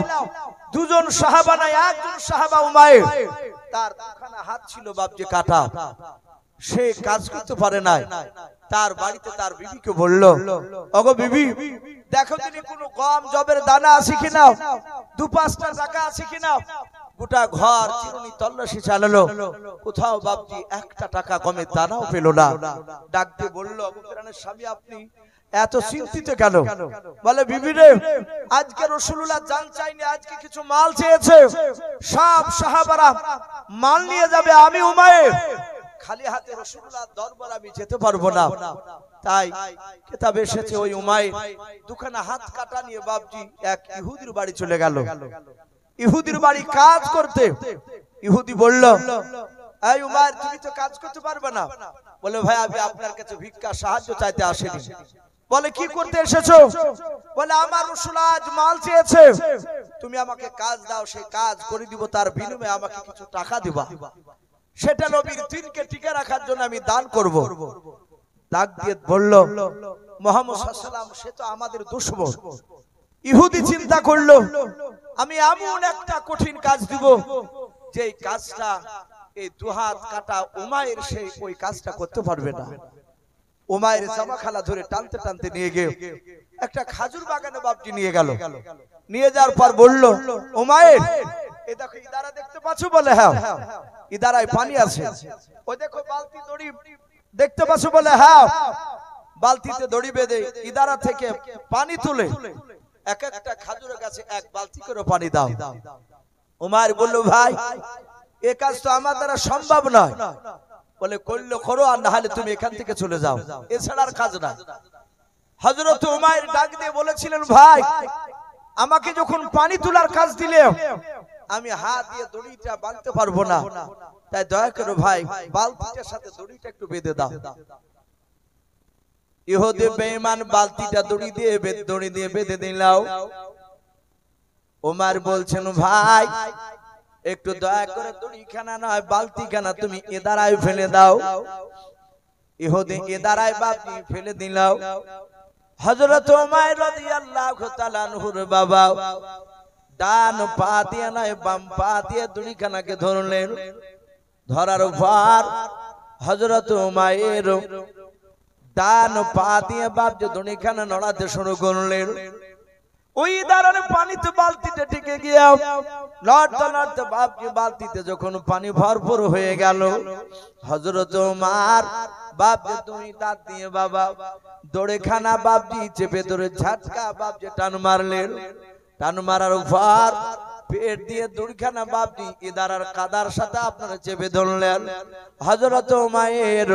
দুজন সাহাবা নাই, একজন সাহাবা উমাইর, তার দুখানা হাত ছিল বাপজি কাটা, সে কাজ করতে পারে না। তার বাড়িতে তার বিবিকে বলল, ওগো বিবি দেখো তিনি কোনো গম জবের দানা আছে কিনা, 2-5টা টাকা আছে কিনা। গোটা ঘর চিরুনি তল্লাশি চালালো, কোথাও বাপজি 1টা টাকা গমের দানাও পেল না। ডাক দিয়ে বলল, আবু ফেরানের স্বামী আপনি এত চিন্তিত কেন? বলে বিবি রে, আজকে রাসূলুল্লাহ জান চাইনি, আজকে কিছু মাল চেয়েছে, সব সাহাবারা মাল নিয়ে যাবে, আমি উমাইর খালি হাতে রাসূলুল্লাহ দরবার আমি যেতে পারবো না। তাই কিতাবে এসেছে ওই উমাইর দুখানা হাত কাটা নিয়ে বাপজি এক ইহুদির বাড়ি চলে গেল, ইহুদির বাড়ি কাজ করতে। ইহুদি বলল, এই উমাইর তুমি তো কাজ করতে পারবে না। বলে ভাই আমি আপনার কাছে ভিক্ষা সাহায্য চাইতে আসিনি। বলে কি করতে এসেছো? বলে আমার রাসূল আজ মাল চেয়েছে, তুমি আমাকে কাজ দাও, সেই কাজ করে দিব, তার বিনিময়ে আমাকে কিছু টাকা দিবা, সেটা নবীর দ্বীনকে টিকে রাখার জন্য আমি দান করব। ডাক দিয়ে বলল, মুহাম্মদ সাল্লাল্লাহু আলাইহি ওয়াসাল্লাম সে তো আমাদের দুশমন। ইহুদি চিন্তা করলো, আমি এমন একটা কঠিন কাজ দিব যে কাজটা এই দুহাত কাটা উমাইর সে ওই কাজটা করতে পারবে না। উমাইর জামা খালা ধরে টানতে টানতে নিয়ে গিয়ে একটা খাজুর বাগানে বাপজি নিয়ে গেল। নিয়ে যাওয়ার পর বলল, উমাইর এই দেখো ইদারা দেখতে পাচ্ছ? বলে হ্যাঁ। ইদারায় পানি আছে। ওই দেখো বালতি দড়ি দেখতে পাচ্ছ? বলে হ্যাঁ। বালতিতে দড়ি বেঁধে ইদারা থেকে পানি তুলে এক একটা খাজুরের গাছে এক বালতি করে পানি দাও। উমাইর বলল, ভাই এ কাজ তো আমার দ্বারা সম্ভব নয়। বলে করলে করো, আর না হলে তুমি এখান থেকে চলে যাও, এছাড়া আর কাজ না। হযরত উমাইর ডাক দিয়ে বলেছিলেন, ভাই আমাকে যখন পানি তোলার কাজ দিলে আমি হাত দিয়ে দড়িটা বাঁধতে পারবো না, তাই দয়া করে ভাই বালতিটার সাথে দড়িটা একটু বেঁধে দাও। ইহুদি বেঈমান বালতিটা দড়ি দিয়ে বেঁধে দিলাও। উমার বলছেন, ভাই একটু দয়া করে দড়িখানা নয় বালতিখানা তুমি এদারায় ফেলে দাও। ইহুদি এদারায় বালতি ফেলে দিলাও। হযরত উমাইর রাদিয়াল্লাহু তাআলা আনহুর বাবা ডান পা দিয়ে নয় বাম পা দিয়ে দড়িখানাকে ধরলেন। ধরার পর হযরত উমাইর ডান পা দিয়ে বাপ যে দড়িখানা নড়াতে শুরু করলেন। ওই দাঁড়ানো পানিতে বালতিতে টিকে গিয়া লড়তে লড়তে বাপজি বালতিতে যখন পানি ভরপুর হয়ে গেল, হযরত ওমর বাপজি তুমি দাঁত দিয়ে বাবা দৌড়ে খানা বাপজি চেপে ধরে ঝাটকা বাপজি টান মারলেন। টান মারার পর পেট দিয়ে দুইখানা বাপজি ইদারার কাদার সাথে আপনারা চেপে ধরলেন। হযরত ওমর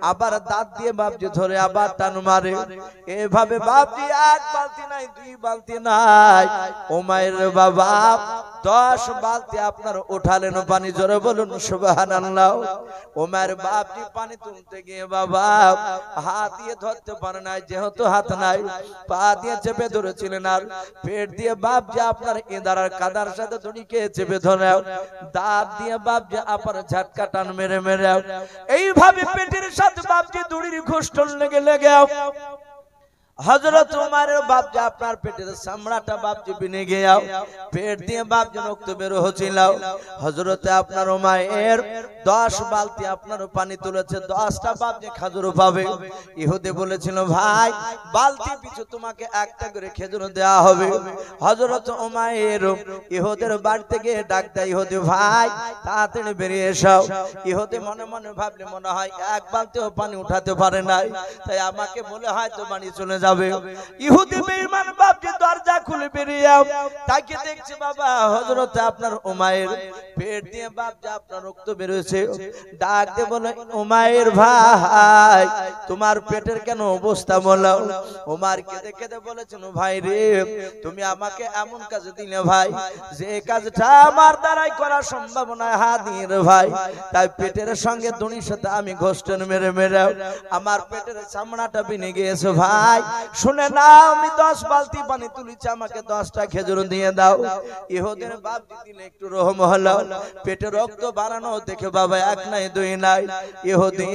আবার দাঁত দিয়ে বাপজি ধরে আবার টান মারে। এভাবে বাপজি এক বালতি নাই, দুই বালতি নাই, ওমর বাবা 10 বালতি আপনার উঠালেন পানি। জোরে বলুন সুবহানাল্লাহ। ওমর বাপজি পানি তুলতে গিয়ে বাবা হাত দিয়ে ধরতে পারে নাই, যেহেতু হাত নাই পা দিয়ে চেপে ধরেছিলেন। আর পেট দিয়ে বাপজি আপনার ইদারার কাদার সাথে দড়িকে চেপে ধরে দাঁত দিয়ে বাপজি আবার ঝাটকা টান মেরে মেরে এইভাবে পেটের সাথে বাপজি দড়ির ঘোষটন লেগে লেগে হযরত ওমরের বাপজি আপনার পেটের চামড়াটা বাপজি বিনে গিয়া পেট দিয়ে বাপজি রক্ত বের হচ্ছিল। হযরতে আপনার ওমর 10 বালতি আপনার পানি তুলেছে, 10টা বাপজি খেজুর পাবে। ইহুদি বলেছিল ভাই বালতি পিছু তোমাকে একটা করে খেজুর দেওয়া হবে। হযরত ওমর ইহুদের বাড়ি থেকে ডাক দেয়, ইহুদি ভাই তাড়াতাড়ি বেরিয়ে এসো। ইহুদি মনে মনে ভাবলে মনে হয় এক বালতিও পানি উঠাতে পারে নাই, তাই আমাকে বলে হয়তো বাড়ি চলে যাবে। ইহুদি বেঈমান বাপজি দরজা খুলে বেরিয়ে তাকে দেখছে বাবা হযরতে আপনার ওমর পেট দিয়ে বাপজি আপনার রক্ত বের হয়েছে। ডাক দিয়ে বলে ওমর ভাই তোমার পেটের কেন অবস্থা বলো। ওমর কেঁদে কেঁদে বলেছেন ভাই রে তুমি আমাকে এমন কাজ দিলে ভাই যে কাজটা আমার দ্বারাই করা সম্ভব নয় হাদির ভাই, তাই পেটের সঙ্গে দড়ির সাথে আমি ঘোষটন মেরে মেরে আমার পেটের চামড়াটা বিনে গিয়েছে। ভাই শুনে না আমি 10 বালতি পানি তুলেছি, আমাকে 10টা খেজুর দিয়ে দাও। ইহুদির বাপজি দিলে একটু রহম হলো। পেটে রক্ত বাড়ানো দেখে বাবা এক নাই দুই নাই, ইহুদি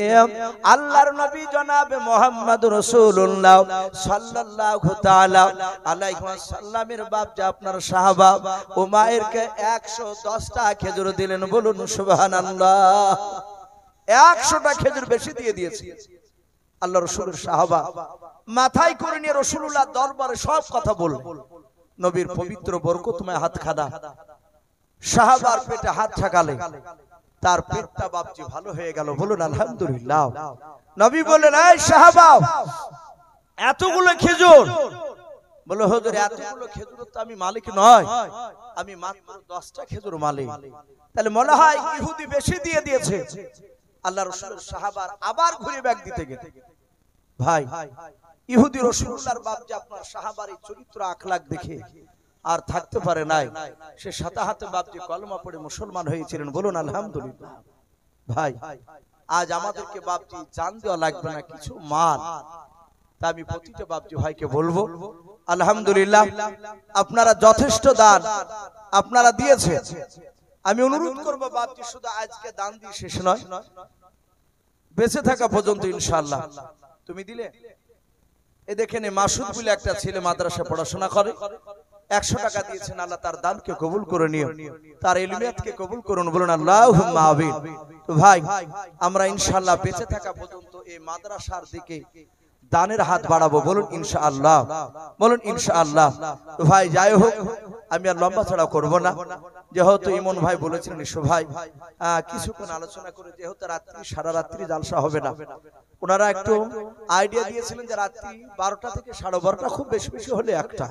আল্লাহর নবী জনাবে মুহাম্মদ রাসূলুল্লাহ সাল্লাল্লাহু তাআলা আলাইহি ওয়াসাল্লামের বাপজি আপনার সাহাবা ওমরকে 110টা খেজুর দিলেন। বলুন সুবহানাল্লাহ। 100টা খেজুর বেশি দিয়ে দিয়েছে। আল্লাহ রাসূলের সাহাবা মাথায় করে নিয়ে রাসূলুল্লাহ দরবারে সব কথা বলল। নবীর পবিত্র বরকতময় হাত খাদা সাহাবার পেটে হাত ঠাকালে তার পেটটা বাপজি ভালো হয়ে গেল। বলুন আলহামদুলিল্লাহ। নবী বললেন এই সাহাবা এতগুলো খেজুর। বলে হুজুর এতগুলো খেজুর তো আমি মালিক নয়, আমি মাত্র 10টা খেজুর মালিক। তাহলে মনে হয় ইহুদি বেশি দিয়ে দিয়েছে। আল্লাহ রাসূলের সাহাবার আবার ঘুরে ব্যাগ দিতে গেল। ভাই ইহুদি রাসূলুল্লাহর বাপজি আপনার সাহাবার এই চরিত্র আখলাক দেখে আর থাকতে পারে নাই, সে সাথে হাতে বাপজি কলমা পড়ে মুসলমান হয়েছিলেন। বলুন আলহামদুলিল্লাহ। ভাই আজ আমাদেরকে বাপজি জান দেওয়া লাগবে না, কিছু মাল। তা আমি প্রতিটা বাপজি ভাইকে বলবো আলহামদুলিল্লাহ আপনারা যথেষ্ট দান আপনারা দিয়েছে। আমি অনুরোধ করবো বাপজি শুধু আজকে দান দিয়ে শেষ নয়, বেঁচে থাকা পর্যন্ত ইনশাআল্লাহ তুমি দিলে। এ দেখেন মাসুদ বলে একটা ছেলে মাদ্রাসা পড়াশোনা করে, 100 টাকা দিয়েছেন। আল্লাহ তার দানকে কবুল করে নিও, তার ইলমিয়াতকে কবুল করুন। বলুন আল্লাহুম্মা আমিন। তো ভাই আমরা ইনশাআল্লাহ বেঁচে থাকা পর্যন্ত এই মাদ্রাসার দিকে দানের হাত বাড়াবো। বলুন ইনশাআল্লাহ, বলুন ইনশাআল্লাহ। তো ভাই যাই হোক আমি আর লম্বা ছড়া করব না, যেহেতু ইমন ভাই বলেছিলেন ইসু ভাই কিছুক্ষণ আলোচনা করে, যেহেতু রাত্রি সারা রাত্রি জালসা হবে না, ওনারা একটু আইডিয়া দিয়েছিলেন যে রাত্রি 12টা থেকে 12:30, খুব বেশি বেশি হলে 1টা,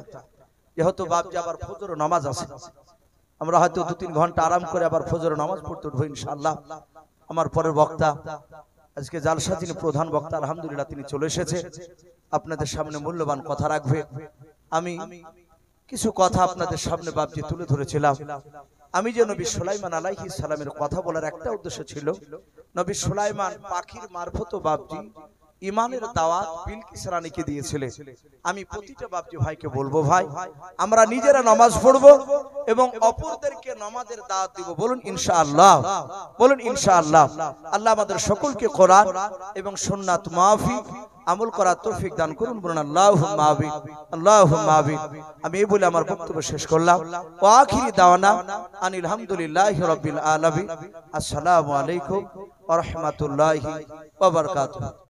যেহেতু বাপজি আবার ফজর নামাজ আছে, আমরা হয়তো 2-3 ঘন্টা আরাম করে আবার ফজর নামাজ পড়তে উঠবো ইনশাআল্লাহ। আমার পরের বক্তা আজকে জালসা যিনি প্রধান বক্তা আলহামদুলিল্লাহ তিনি চলে এসেছে, আপনাদের সামনে মূল্যবান কথা রাখবে। আমি কিছু কথা আপনাদের সামনে বাপজি তুলে ধরেছিলাম। আমি যে নবী সুলাইমান আলাইহিস সালামের কথা বলার একটা উদ্দেশ্য ছিল, নবী সুলাইমান পাখির মারফত বাপজি ইমানের দাওয়াত বিলকিস রানীকে দিয়েছিলেন। আমি প্রতিটা বাপজি ভাইকে বলবো ভাই আমরা নিজেরা নামাজ পড়বো এবং অপরদেরকে নামাজের দাওয়াত দিব। বলুন ইনশাআল্লাহ, বলুন ইনশাআল্লাহ। আল্লাহ আমাদের সকলকে কোরআন এবং সুন্নাত মাফিক আমল করার তৌফিক দান করুন। বলুন আল্লাহুম্মা আমিন, আল্লাহুম্মা আমিন। আমি এই বলে আমার বক্তব্য শেষ করলাম। ওয়া আখিরি দাওয়ানা আনিল হামদুলিল্লাহি রাব্বিল আলামিন। আসসালামু আলাইকুম ওয়া রাহমাতুল্লাহি ওয়া বারাকাতুহু।